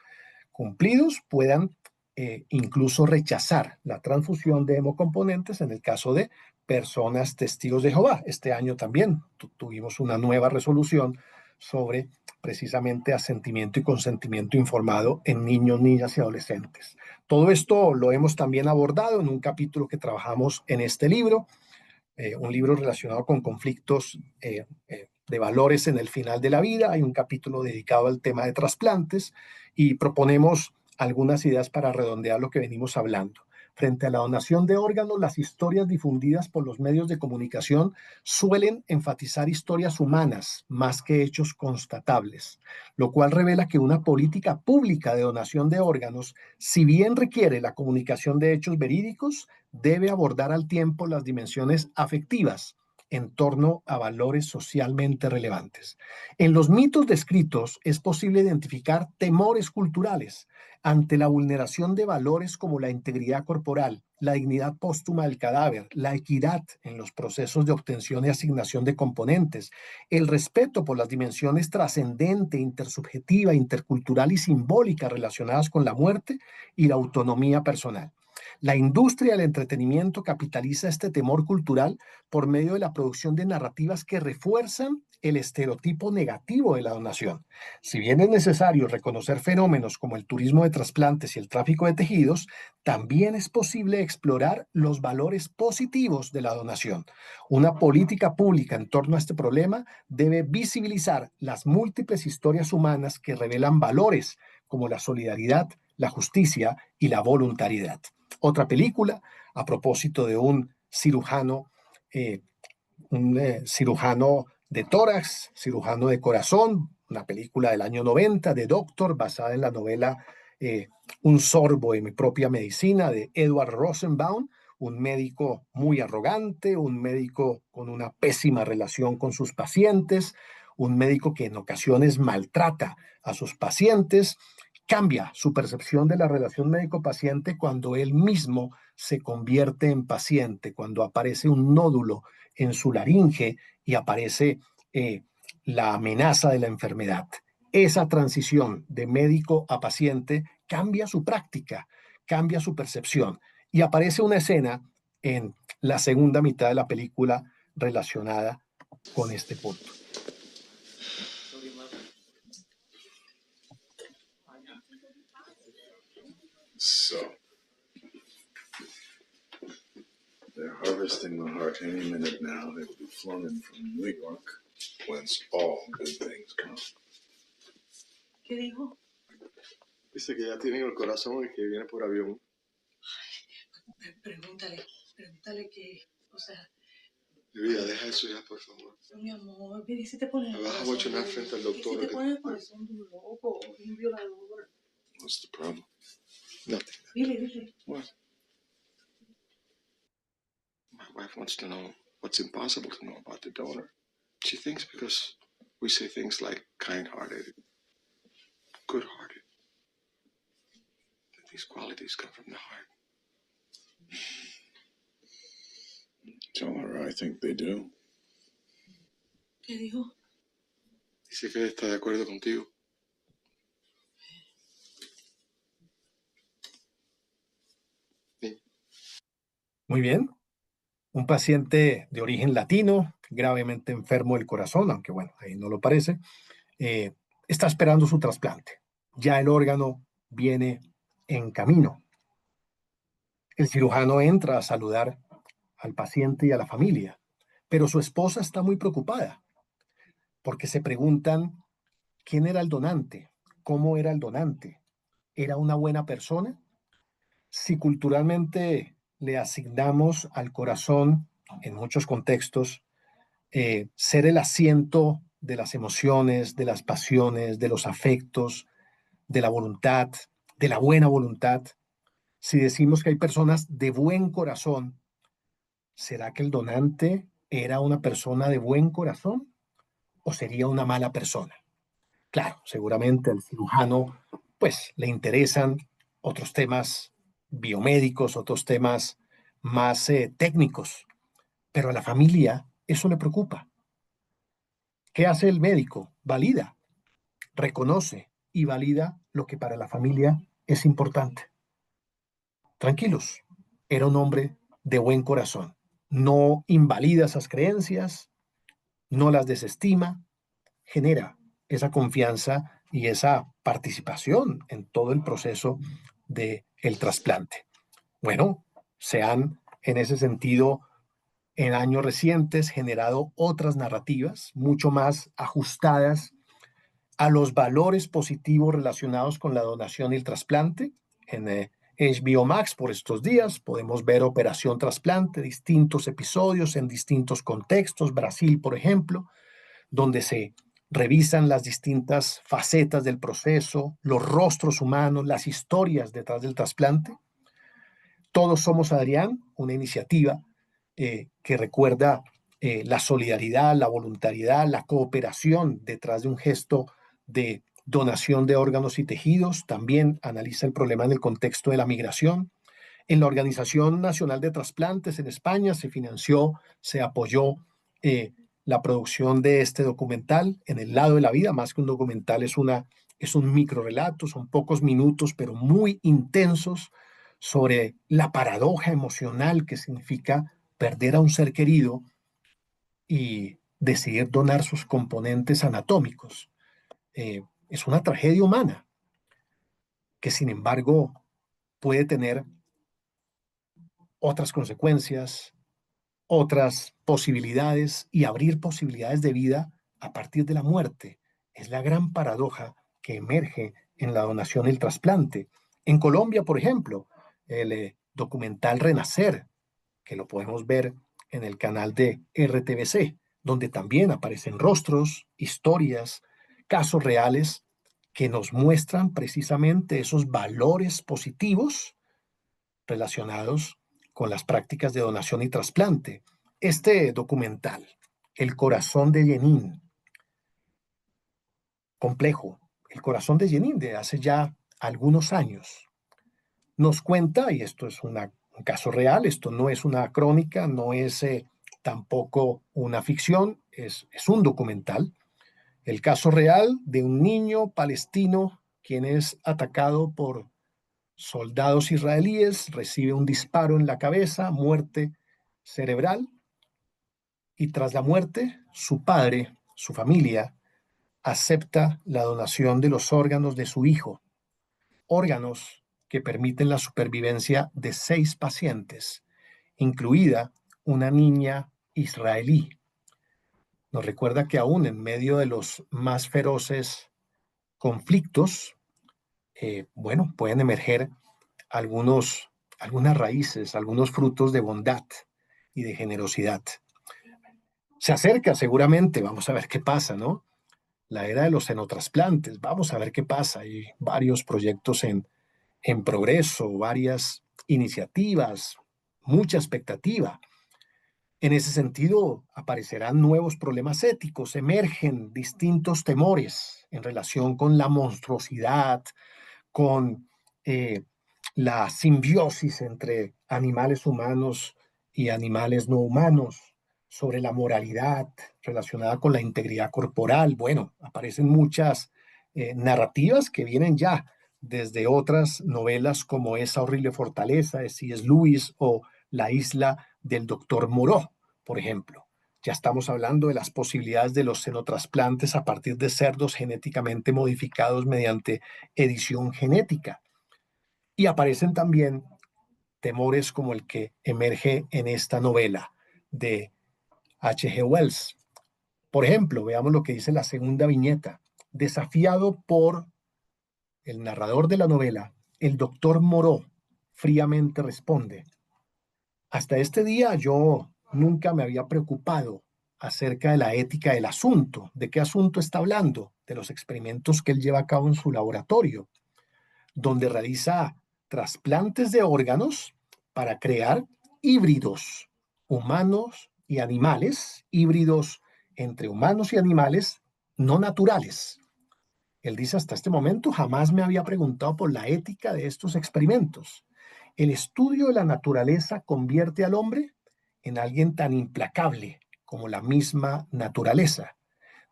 cumplidos puedan incluso rechazar la transfusión de hemocomponentes en el caso de personas testigos de Jehová. Este año también tuvimos una nueva resolución sobre precisamente asentimiento y consentimiento informado en niños, niñas y adolescentes. Todo esto lo hemos también abordado en un capítulo que trabajamos en este libro, un libro relacionado con conflictos de valores en el final de la vida. Hay un capítulo dedicado al tema de trasplantes y proponemos algunas ideas para redondear lo que venimos hablando. Frente a la donación de órganos, las historias difundidas por los medios de comunicación suelen enfatizar historias humanas más que hechos constatables, lo cual revela que una política pública de donación de órganos, si bien requiere la comunicación de hechos verídicos, debe abordar al tiempo las dimensiones afectivas en torno a valores socialmente relevantes. En los mitos descritos es posible identificar temores culturales ante la vulneración de valores como la integridad corporal, la dignidad póstuma del cadáver, la equidad en los procesos de obtención y asignación de componentes, el respeto por las dimensiones trascendente, intersubjetiva, intercultural y simbólica relacionadas con la muerte y la autonomía personal. La industria del entretenimiento capitaliza este temor cultural por medio de la producción de narrativas que refuerzan el estereotipo negativo de la donación. Si bien es necesario reconocer fenómenos como el turismo de trasplantes y el tráfico de tejidos, también es posible explorar los valores positivos de la donación. Una política pública en torno a este problema debe visibilizar las múltiples historias humanas que revelan valores como la solidaridad, la justicia y la voluntariedad. Otra película, a propósito de un cirujano de tórax, cirujano de corazón, una película del año 90 de Doctor, basada en la novela Un sorbo de mi propia medicina de Edward Rosenbaum, un médico muy arrogante, un médico con una pésima relación con sus pacientes, un médico que en ocasiones maltrata a sus pacientes. Cambia su percepción de la relación médico-paciente cuando él mismo se convierte en paciente, cuando aparece un nódulo en su laringe y aparece la amenaza de la enfermedad. Esa transición de médico a paciente cambia su práctica, cambia su percepción y aparece una escena en la segunda mitad de la película relacionada con este punto. So, they're harvesting the heart any minute now. They will be flown in from New York, whence all good things come. ¿Qué dijo? Dice que ya tienen el corazón y que viene por avión. Pregúntale que, o sea... Mi vida, deja eso ya, por favor. Mi amor, mira, si te pones... Me vas a bochonar frente al doctor. Si te pones el corazón de un loco, un violador. What's the problem? Nothing. Dile. What? My wife wants to know what's impossible to know about the donor. She thinks because we say things like kind-hearted, good-hearted, that these qualities come from the heart. Tell her I think they do. ¿Qué dijo? Dice que está de acuerdo contigo. Muy bien. Un paciente de origen latino, gravemente enfermo del corazón, aunque bueno, ahí no lo parece, está esperando su trasplante. Ya el órgano viene en camino. El cirujano entra a saludar al paciente y a la familia, pero su esposa está muy preocupada porque se preguntan quién era el donante, cómo era el donante, ¿era una buena persona? Si culturalmente le asignamos al corazón, en muchos contextos, ser el asiento de las emociones, de las pasiones, de los afectos, de la voluntad, de la buena voluntad. Si decimos que hay personas de buen corazón, ¿será que el donante era una persona de buen corazón o sería una mala persona? Claro, seguramente al cirujano pues le interesan otros temas biomédicos, otros temas más técnicos, pero a la familia eso le preocupa. ¿Qué hace el médico? Valida, reconoce y valida lo que para la familia es importante. Tranquilos, era un hombre de buen corazón. No invalida esas creencias, no las desestima, genera esa confianza y esa participación en todo el proceso del trasplante. Bueno, se han en ese sentido en años recientes generado otras narrativas mucho más ajustadas a los valores positivos relacionados con la donación y el trasplante. En HBO Max por estos días podemos ver Operación Trasplante, distintos episodios en distintos contextos, Brasil por ejemplo, donde se revisan las distintas facetas del proceso, los rostros humanos, las historias detrás del trasplante. Todos somos Adrián, una iniciativa que recuerda la solidaridad, la voluntariedad, la cooperación detrás de un gesto de donación de órganos y tejidos. También analiza el problema en el contexto de la migración. En la Organización Nacional de Trasplantes en España se financió, se apoyó la producción de este documental, En el lado de la vida. Más que un documental, es un microrelato, son pocos minutos, pero muy intensos, sobre la paradoja emocional que significa perder a un ser querido y decidir donar sus componentes anatómicos. Es una tragedia humana que, sin embargo, puede tener otras consecuencias, otras posibilidades y abrir posibilidades de vida a partir de la muerte. Es la gran paradoja que emerge en la donación y el trasplante. En Colombia, por ejemplo, el documental Renacer, que lo podemos ver en el canal de RTBC, donde también aparecen rostros, historias, casos reales que nos muestran precisamente esos valores positivos relacionados con las prácticas de donación y trasplante. Este documental, El corazón de Jenin, complejo, El corazón de Jenin, de hace ya algunos años, nos cuenta, y esto es un caso real, esto no es una crónica, no es tampoco una ficción, es un documental, el caso real de un niño palestino quien es atacado por soldados israelíes, recibe un disparo en la cabeza, muerte cerebral, y tras la muerte, su padre, su familia, acepta la donación de los órganos de su hijo, órganos que permiten la supervivencia de 6 pacientes, incluida una niña israelí. Nos recuerda que aún en medio de los más feroces conflictos, pueden emerger algunas raíces, algunos frutos de bondad y de generosidad. Se acerca seguramente, vamos a ver qué pasa, ¿no? La era de los xenotrasplantes, vamos a ver qué pasa. Hay varios proyectos en progreso, varias iniciativas, mucha expectativa. En ese sentido, aparecerán nuevos problemas éticos, emergen distintos temores en relación con la monstruosidad, con la simbiosis entre animales humanos y animales no humanos, sobre la moralidad relacionada con la integridad corporal. Bueno, aparecen muchas narrativas que vienen ya desde otras novelas como Esa horrible fortaleza de C.S. Lewis o La isla del doctor Moreau, por ejemplo. Ya estamos hablando de las posibilidades de los xenotrasplantes a partir de cerdos genéticamente modificados mediante edición genética. Y aparecen también temores como el que emerge en esta novela de H.G. Wells. Por ejemplo, veamos lo que dice la segunda viñeta. Desafiado por el narrador de la novela, el doctor Moreau fríamente responde: hasta este día yo nunca me había preocupado acerca de la ética del asunto. ¿De qué asunto está hablando? De los experimentos que él lleva a cabo en su laboratorio, donde realiza trasplantes de órganos para crear híbridos humanos y animales, híbridos entre humanos y animales no naturales. Él dice: hasta este momento jamás me había preguntado por la ética de estos experimentos. El estudio de la naturaleza convierte al hombre en alguien tan implacable como la misma naturaleza.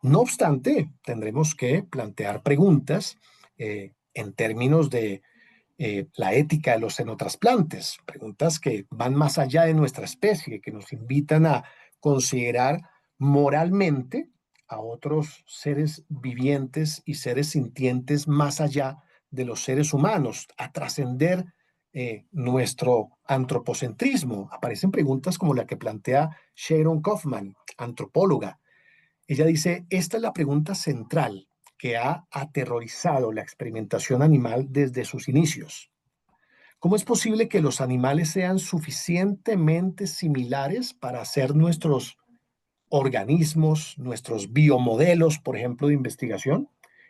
No obstante, tendremos que plantear preguntas en términos de la ética de los xenotrasplantes, preguntas que van más allá de nuestra especie, que nos invitan a considerar moralmente a otros seres vivientes y seres sintientes más allá de los seres humanos, a trascender nuestro antropocentrismo. Aparecen preguntas como la que plantea Sharon Kaufman, antropóloga. Ella dice: esta es la pregunta central que ha aterrorizado la experimentación animal desde sus inicios. ¿Cómo es posible que los animales sean suficientemente similares para ser nuestros organismos, nuestros biomodelos, por ejemplo, de investigación,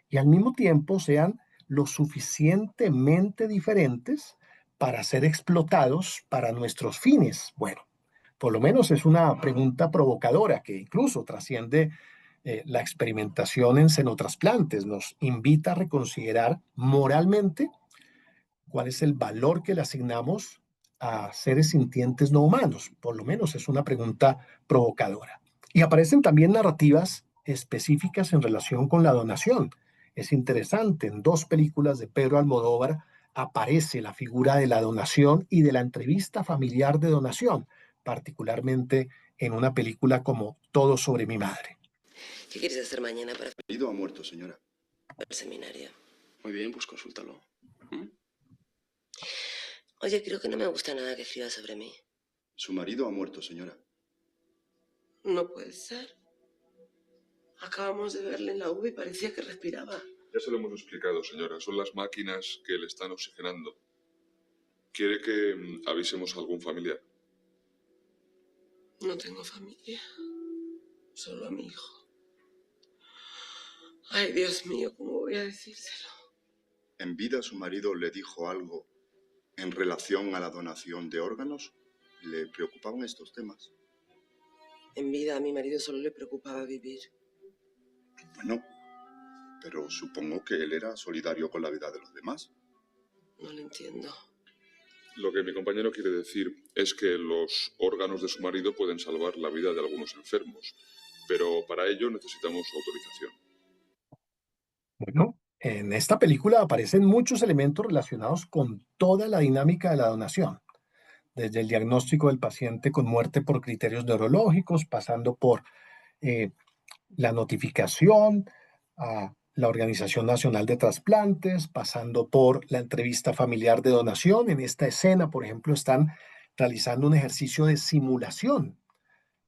y al mismo tiempo sean lo suficientemente diferentes para ser explotados para nuestros fines? Bueno, por lo menos es una pregunta provocadora que incluso trasciende la experimentación en xenotrasplantes. Nos invita a reconsiderar moralmente cuál es el valor que le asignamos a seres sintientes no humanos. Por lo menos es una pregunta provocadora. Y aparecen también narrativas específicas en relación con la donación. Es interesante, en 2 películas de Pedro Almodóvar aparece la figura de la donación y de la entrevista familiar de donación, particularmente en una película como Todo sobre mi madre. ¿Qué quieres hacer mañana para...? Mi marido ha muerto, señora. El seminario. Muy bien, pues consúltalo. Oye, creo que no me gusta nada que escribas sobre mí. Su marido ha muerto, señora. No puede ser. Acabamos de verle en la UV y parecía que respiraba. Ya se lo hemos explicado, señora. Son las máquinas que le están oxigenando. ¿Quiere que avisemos a algún familiar? No tengo familia. Solo a mi hijo. Ay, Dios mío, ¿cómo voy a decírselo? ¿En vida su marido le dijo algo en relación a la donación de órganos? ¿Le preocupaban estos temas? En vida a mi marido solo le preocupaba vivir. Bueno, pero supongo que él era solidario con la vida de los demás. No lo entiendo. Lo que mi compañero quiere decir es que los órganos de su marido pueden salvar la vida de algunos enfermos, pero para ello necesitamos su autorización. Bueno, en esta película aparecen muchos elementos relacionados con toda la dinámica de la donación, desde el diagnóstico del paciente con muerte por criterios neurológicos, pasando por la notificación a la Organización Nacional de Trasplantes, pasando por la entrevista familiar de donación. En esta escena, por ejemplo, están realizando un ejercicio de simulación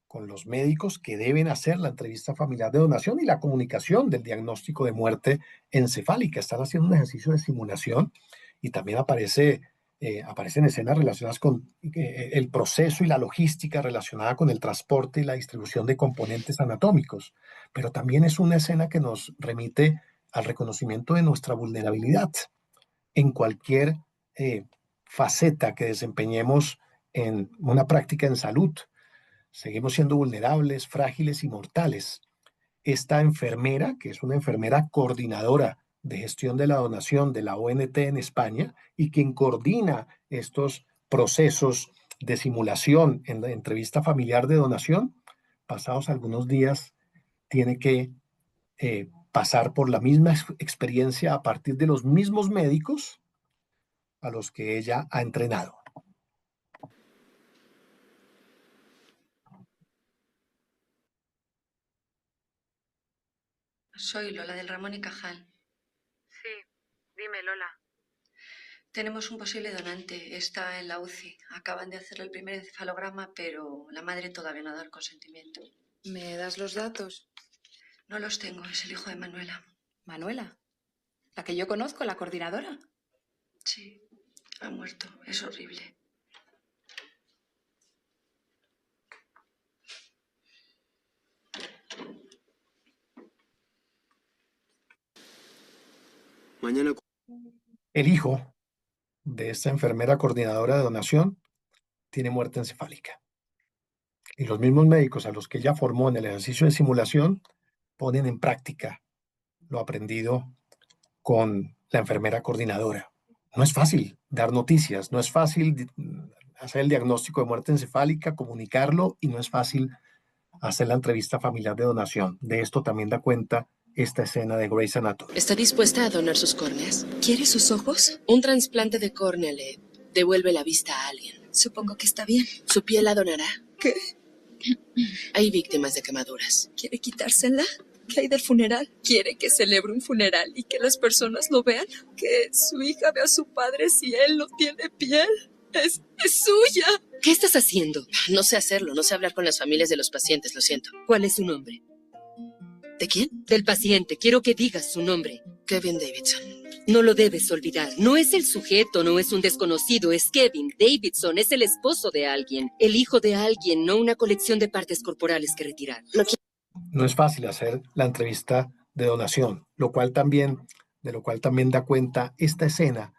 con los médicos que deben hacer la entrevista familiar de donación y la comunicación del diagnóstico de muerte encefálica. Están haciendo un ejercicio de simulación y también aparecen escenas relacionadas con el proceso y la logística relacionada con el transporte y la distribución de componentes anatómicos. Pero también es una escena que nos remite al reconocimiento de nuestra vulnerabilidad en cualquier faceta que desempeñemos en una práctica en salud. Seguimos siendo vulnerables, frágiles y mortales. Esta enfermera, que es una enfermera coordinadora de gestión de la donación de la ONT en España y quien coordina estos procesos de simulación en la entrevista familiar de donación, pasados algunos días, tiene que pasar por la misma experiencia a partir de los mismos médicos a los que ella ha entrenado. Soy Lola del Ramón y Cajal. Sí, dime, Lola. Tenemos un posible donante. Está en la UCI. Acaban de hacer el primer encefalograma, pero la madre todavía no ha dado el consentimiento. ¿Me das los datos? No los tengo. Es el hijo de Manuela. ¿Manuela? ¿La que yo conozco, la coordinadora? Sí, ha muerto. Es horrible. Mañana. El hijo de esta enfermera coordinadora de donación tiene muerte encefálica. Y los mismos médicos a los que ella formó en el ejercicio de simulación ponen en práctica lo aprendido con la enfermera coordinadora. No es fácil dar noticias, no es fácil hacer el diagnóstico de muerte encefálica, comunicarlo, y no es fácil hacer la entrevista familiar de donación. De esto también da cuenta esta escena de Grey's Anatomy. ¿Está dispuesta a donar sus córneas? ¿Quiere sus ojos? Un trasplante de córnea le devuelve la vista a alguien. Supongo que está bien. ¿Su piel la donará? ¿Qué? Hay víctimas de quemaduras. ¿Quiere quitársela? ¿Qué hay del funeral? ¿Quiere que celebre un funeral y que las personas lo vean? ¿Que su hija vea a su padre si él no tiene piel? ¡Es suya! ¿Qué estás haciendo? No sé hacerlo, no sé hablar con las familias de los pacientes, lo siento. ¿Cuál es su nombre? ¿De quién? Del paciente. Quiero que digas su nombre. Kevin Davidson. No lo debes olvidar. No es el sujeto, no es un desconocido, es Kevin Davidson, es el esposo de alguien, el hijo de alguien, no una colección de partes corporales que retirar. No es fácil hacer la entrevista de donación, de lo cual también da cuenta esta escena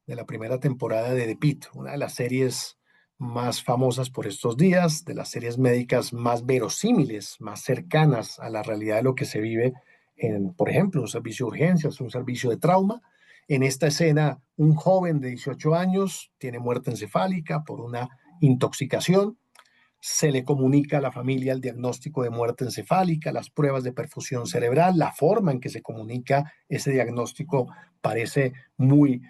de la primera temporada de The Pitt, una de las series más famosas por estos días, de las series médicas más verosímiles, más cercanas a la realidad de lo que se vive en, por ejemplo, un servicio de urgencias, un servicio de trauma. En esta escena, un joven de 18 años tiene muerte encefálica por una intoxicación. Se le comunica a la familia el diagnóstico de muerte encefálica, las pruebas de perfusión cerebral, la forma en que se comunica ese diagnóstico parece muy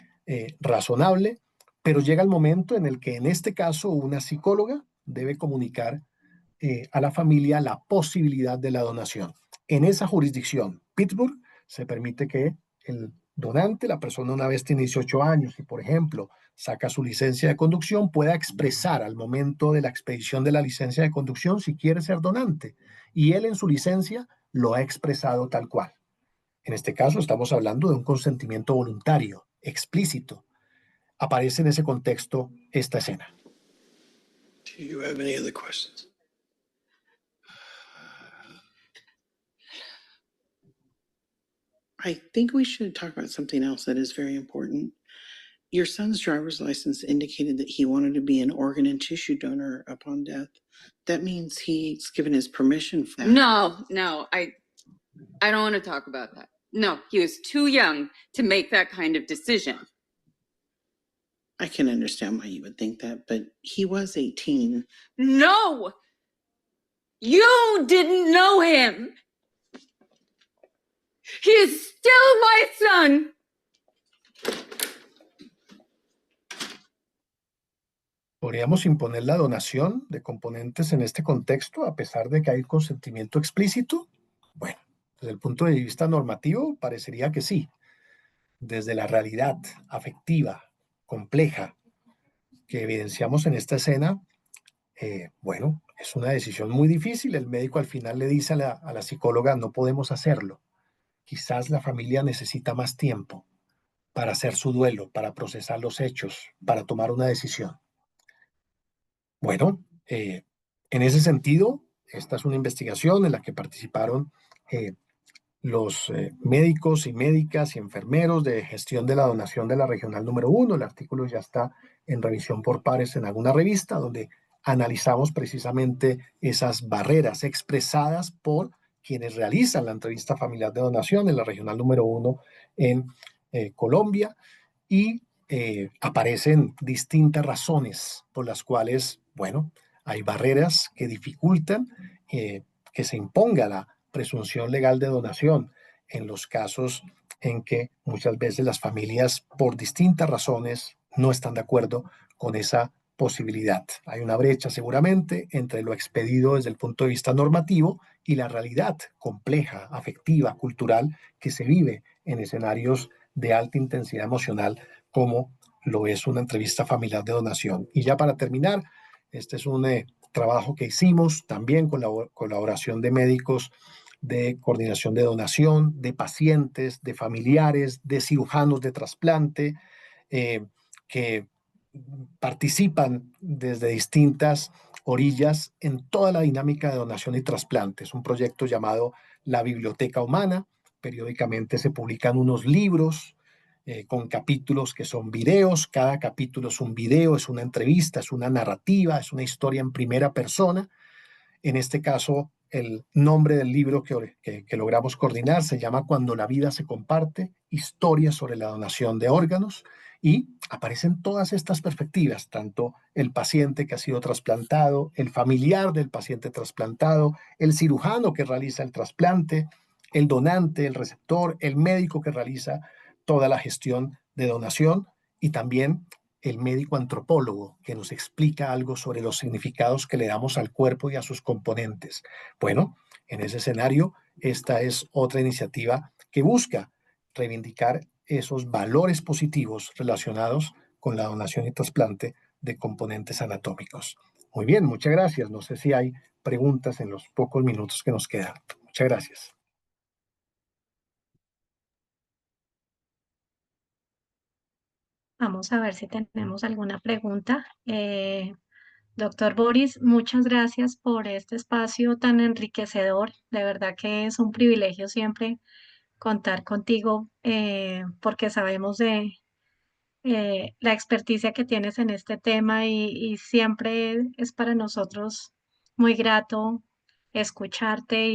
razonable, pero llega el momento en el que en este caso una psicóloga debe comunicar a la familia la posibilidad de la donación. En esa jurisdicción, Pittsburgh, se permite que el donante, la persona una vez tiene 18 años y, por ejemplo, saca su licencia de conducción, pueda expresar al momento de la expedición de la licencia de conducción si quiere ser donante. Y él en su licencia lo ha expresado tal cual. En este caso estamos hablando de un consentimiento voluntario, explícito. Aparece en ese contexto esta escena. Do you have any other questions? I think we should talk about something else that is very important. Your son's driver's license indicated that he wanted to be an organ and tissue donor upon death. That means he's given his permission for that. No, I don't want to talk about that. No, he was too young to make that kind of decision. I can understand why you would think that, but he was 18. No! You didn't know him! He is still my son! ¿Podríamos imponer la donación de componentes en este contexto a pesar de que hay consentimiento explícito? Bueno, desde el punto de vista normativo parecería que sí. Desde la realidad afectiva, compleja, que evidenciamos en esta escena, bueno, es una decisión muy difícil. El médico al final le dice a la psicóloga, no podemos hacerlo. Quizás la familia necesita más tiempo para hacer su duelo, para procesar los hechos, para tomar una decisión. Bueno, en ese sentido, esta es una investigación en la que participaron los médicos y médicas y enfermeros de gestión de la donación de la Regional número 1. El artículo ya está en revisión por pares en alguna revista, donde analizamos precisamente esas barreras expresadas por quienes realizan la entrevista familiar de donación en la Regional número 1 en Colombia, y aparecen distintas razones por las cuales, bueno, hay barreras que dificultan que se imponga la presunción legal de donación en los casos en que muchas veces las familias, por distintas razones, no están de acuerdo con esa posibilidad. Hay una brecha seguramente entre lo expedido desde el punto de vista normativo y la realidad compleja, afectiva, cultural que se vive en escenarios de alta intensidad emocional como lo es una entrevista familiar de donación. Y ya para terminar, este es un trabajo que hicimos también con la colaboración de médicos de coordinación de donación, de pacientes, de familiares, de cirujanos de trasplante, que participan desde distintas orillas en toda la dinámica de donación y trasplante. Es un proyecto llamado La Biblioteca Humana. Periódicamente se publican unos libros con capítulos que son videos. Cada capítulo es un video, es una entrevista, es una narrativa, es una historia en primera persona. En este caso, el nombre del libro que logramos coordinar se llama Cuando la vida se comparte, historias sobre la donación de órganos, y aparecen todas estas perspectivas, tanto el paciente que ha sido trasplantado, el familiar del paciente trasplantado, el cirujano que realiza el trasplante, el donante, el receptor, el médico que realiza toda la gestión de donación, y también el médico antropólogo que nos explica algo sobre los significados que le damos al cuerpo y a sus componentes. Bueno, en ese escenario, esta es otra iniciativa que busca reivindicar esos valores positivos relacionados con la donación y trasplante de componentes anatómicos. Muy bien, muchas gracias. No sé si hay preguntas en los pocos minutos que nos quedan. Muchas gracias. Vamos a ver si tenemos alguna pregunta. Doctor Boris, muchas gracias por este espacio tan enriquecedor. De verdad que es un privilegio siempre contar contigo, porque sabemos de la experticia que tienes en este tema, y siempre es para nosotros muy grato escucharte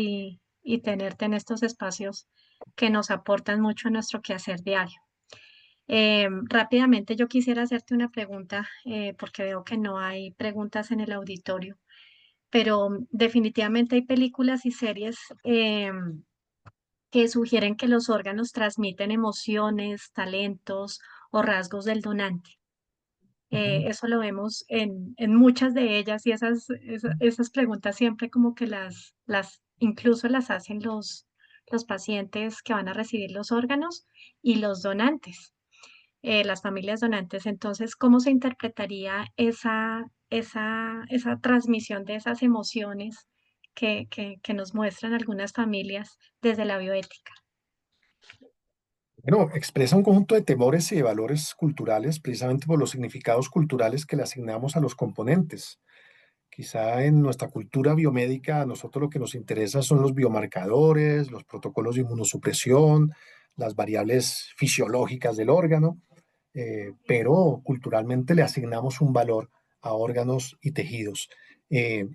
y tenerte en estos espacios que nos aportan mucho a nuestro quehacer diario. Rápidamente yo quisiera hacerte una pregunta, porque veo que no hay preguntas en el auditorio, pero definitivamente hay películas y series que sugieren que los órganos transmiten emociones, talentos o rasgos del donante. Eso lo vemos en muchas de ellas y esas preguntas siempre como que incluso las hacen los pacientes que van a recibir los órganos y los donantes, las familias donantes. Entonces, ¿cómo se interpretaría esa transmisión de esas emociones que nos muestran algunas familias desde la bioética? Bueno, expresa un conjunto de temores y de valores culturales precisamente por los significados culturales que le asignamos a los componentes. Quizá en nuestra cultura biomédica a nosotros lo que nos interesa son los biomarcadores, los protocolos de inmunosupresión, las variables fisiológicas del órgano, pero culturalmente le asignamos un valor a órganos y tejidos. Eh,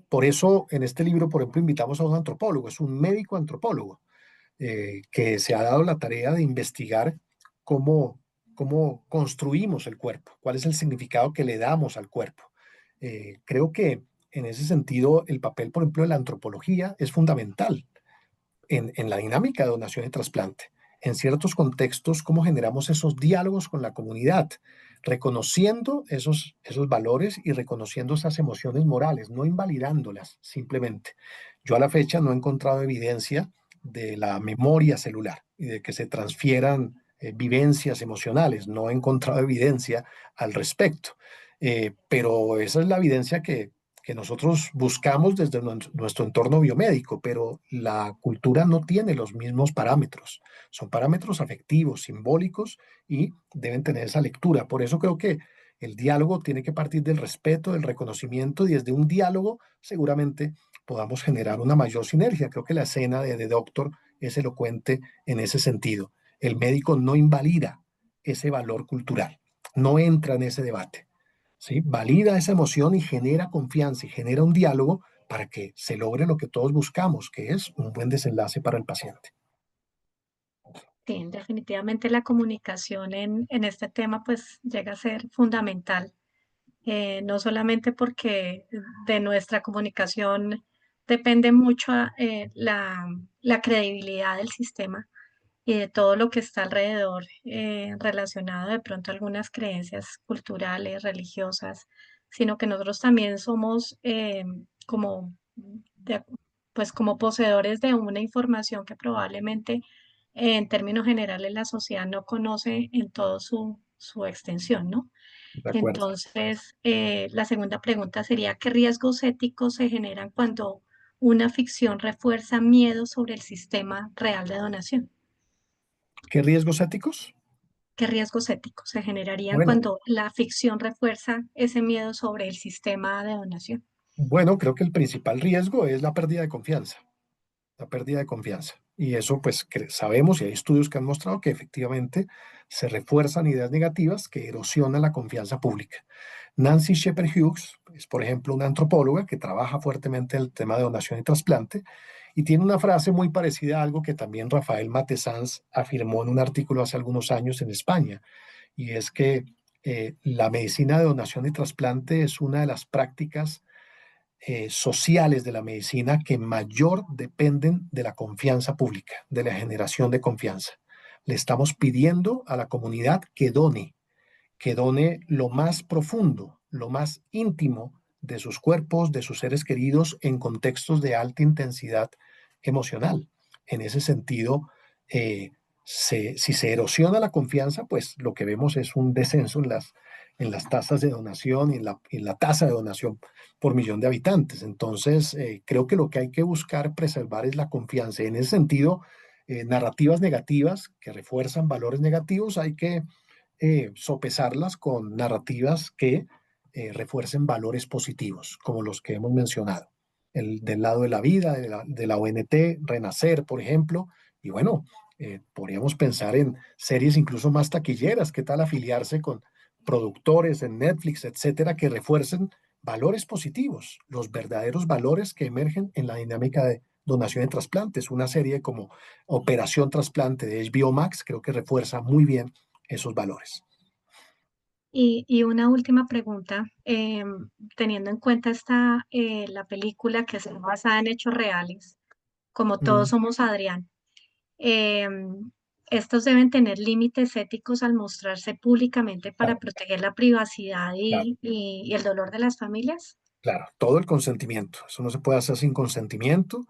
por eso en este libro, por ejemplo, invitamos a un antropólogo, es un médico antropólogo, que se ha dado la tarea de investigar cómo, cómo construimos el cuerpo, cuál es el significado que le damos al cuerpo. Creo que en ese sentido el papel, por ejemplo, de la antropología es fundamental en la dinámica de donación y trasplante. En ciertos contextos, cómo generamos esos diálogos con la comunidad, reconociendo esos valores y reconociendo esas emociones morales, no invalidándolas simplemente. Yo a la fecha no he encontrado evidencia de la memoria celular y de que se transfieran vivencias emocionales, no he encontrado evidencia al respecto. Pero esa es la evidencia que nosotros buscamos desde nuestro entorno biomédico, pero la cultura no tiene los mismos parámetros. Son parámetros afectivos, simbólicos y deben tener esa lectura. Por eso creo que el diálogo tiene que partir del respeto, del reconocimiento y desde un diálogo seguramente podamos generar una mayor sinergia. Creo que la escena de The Doctor es elocuente en ese sentido. El médico no invalida ese valor cultural, no entra en ese debate. ¿Sí? Valida esa emoción y genera confianza y genera un diálogo para que se logre lo que todos buscamos, que es un buen desenlace para el paciente. Sí, definitivamente la comunicación en este tema pues llega a ser fundamental, no solamente porque de nuestra comunicación depende mucho la credibilidad del sistema y de todo lo que está alrededor, relacionado de pronto a algunas creencias culturales, religiosas, sino que nosotros también somos como, de- pues como poseedores de una información que probablemente en términos generales la sociedad no conoce en toda su extensión, ¿no? De acuerdo. Entonces, la segunda pregunta sería, ¿qué riesgos éticos se generan cuando una ficción refuerza miedo sobre el sistema real de donación? ¿Qué riesgos éticos? ¿Qué riesgos éticos se generarían Bueno, cuando la ficción refuerza ese miedo sobre el sistema de donación? bueno, creo que el principal riesgo es la pérdida de confianza, la pérdida de confianza. Y eso pues sabemos y hay estudios que han mostrado que efectivamente se refuerzan ideas negativas que erosionan la confianza pública. Nancy Shepherd Hughes es, por ejemplo, una antropóloga que trabaja fuertemente en el tema de donación y trasplante y tiene una frase muy parecida a algo que también Rafael Matesans afirmó en un artículo hace algunos años en España, y es que la medicina de donación y trasplante es una de las prácticas sociales de la medicina que mayor dependen de la confianza pública, de la generación de confianza. Le estamos pidiendo a la comunidad que done lo más profundo, lo más íntimo de sus cuerpos, de sus seres queridos en contextos de alta intensidad emocional. En ese sentido, si se erosiona la confianza, pues lo que vemos es un descenso en las tasas de donación y en la tasa de donación por millón de habitantes. Entonces, creo que lo que hay que buscar preservar es la confianza. En ese sentido, narrativas negativas que refuerzan valores negativos, hay que sopesarlas con narrativas que refuercen valores positivos, como los que hemos mencionado. El del lado de la vida, de la ONT, Renacer, por ejemplo, y bueno, podríamos pensar en series incluso más taquilleras, qué tal afiliarse con productores en Netflix, etcétera, que refuercen valores positivos, los verdaderos valores que emergen en la dinámica de donación de trasplantes. Una serie como Operación Trasplante de HBO Max creo que refuerza muy bien esos valores. Y una última pregunta, teniendo en cuenta la película que está basada en hechos reales, como Todos Mm. somos Adrián, em, estos deben tener límites éticos al mostrarse públicamente para Claro, proteger la privacidad claro, y el dolor de las familias. claro. Todo el consentimiento. Eso no se puede hacer sin consentimiento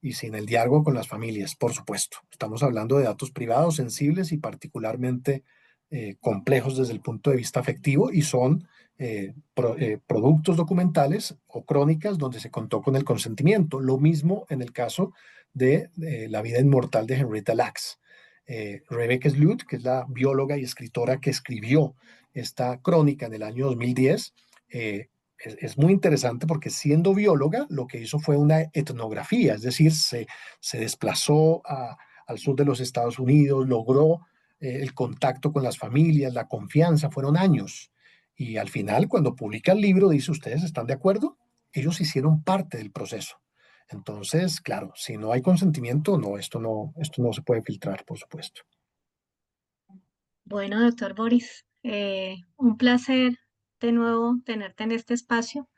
y sin el diálogo con las familias, por supuesto. Estamos hablando de datos privados, sensibles y particularmente complejos desde el punto de vista afectivo y son productos documentales o crónicas donde se contó con el consentimiento. Lo mismo en el caso de La vida inmortal de Henrietta Lacks. Rebecca Sloot, que es la bióloga y escritora que escribió esta crónica en el año 2010, es muy interesante porque siendo bióloga lo que hizo fue una etnografía, es decir, se desplazó al sur de los Estados Unidos, logró el contacto con las familias, la confianza, fueron años. Y al final, cuando publica el libro, dice, ¿ustedes están de acuerdo? Ellos hicieron parte del proceso. Entonces, claro, si no hay consentimiento, no, esto no se puede filtrar, por supuesto. Bueno, doctor Boris, un placer de nuevo tenerte en este espacio.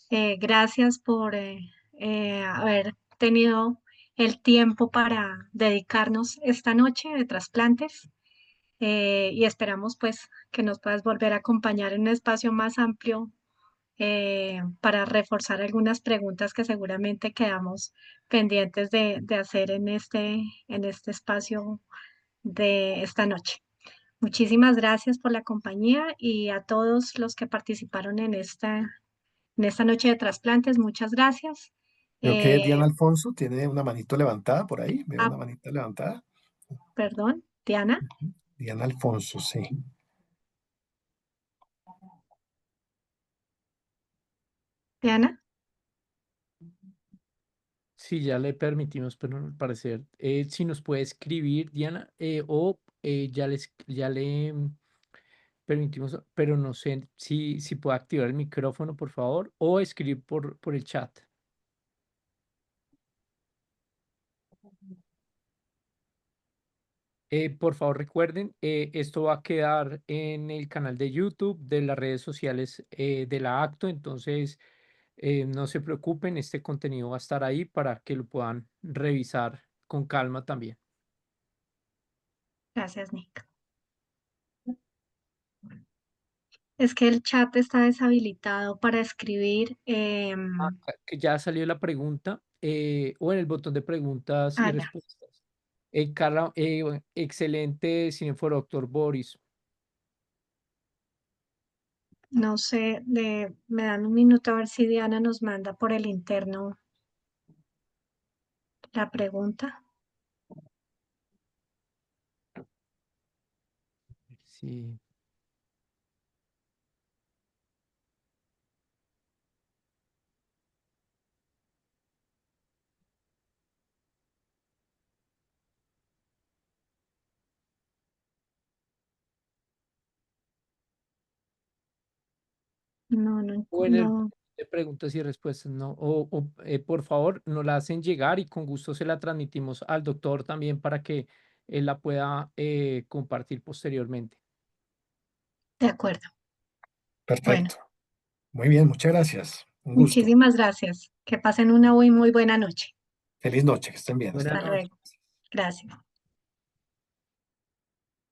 Gracias por haber tenido el tiempo para dedicarnos esta noche de trasplantes y esperamos pues que nos puedas volver a acompañar en un espacio más amplio para reforzar algunas preguntas que seguramente quedamos pendientes de hacer en este espacio de esta noche. Muchísimas gracias por la compañía y a todos los que participaron en esta noche de trasplantes, muchas gracias. Creo que Diana Alfonso tiene una manito levantada por ahí. Veo una manita levantada. Perdón, Diana. Diana Alfonso, sí. Diana. Sí, ya le permitimos, pero al parecer, si nos puede escribir, Diana, ya le permitimos, pero no sé si puede activar el micrófono, por favor, o escribir por el chat. Por favor, recuerden, esto va a quedar en el canal de YouTube, de las redes sociales de la Acto, entonces no se preocupen, este contenido va a estar ahí para que lo puedan revisar con calma también. Gracias, Nick. Es que el chat está deshabilitado para escribir. Que ya salió la pregunta, o en el botón de preguntas y Ya. respuestas. Carla, bueno, excelente cineforo, doctor Boris. No sé, me dan un minuto a ver si Diana nos manda por el interno la pregunta. Sí. No, O en el no. de preguntas y respuestas, ¿no? Por favor, nos la hacen llegar y con gusto se la transmitimos al doctor también para que él la pueda compartir posteriormente. De acuerdo. Perfecto. Muy bien, muchas gracias. Un gusto. Muchísimas gracias. Que pasen una muy buena noche. Feliz noche, que estén bien. Buenas Hasta noches. luego. Gracias.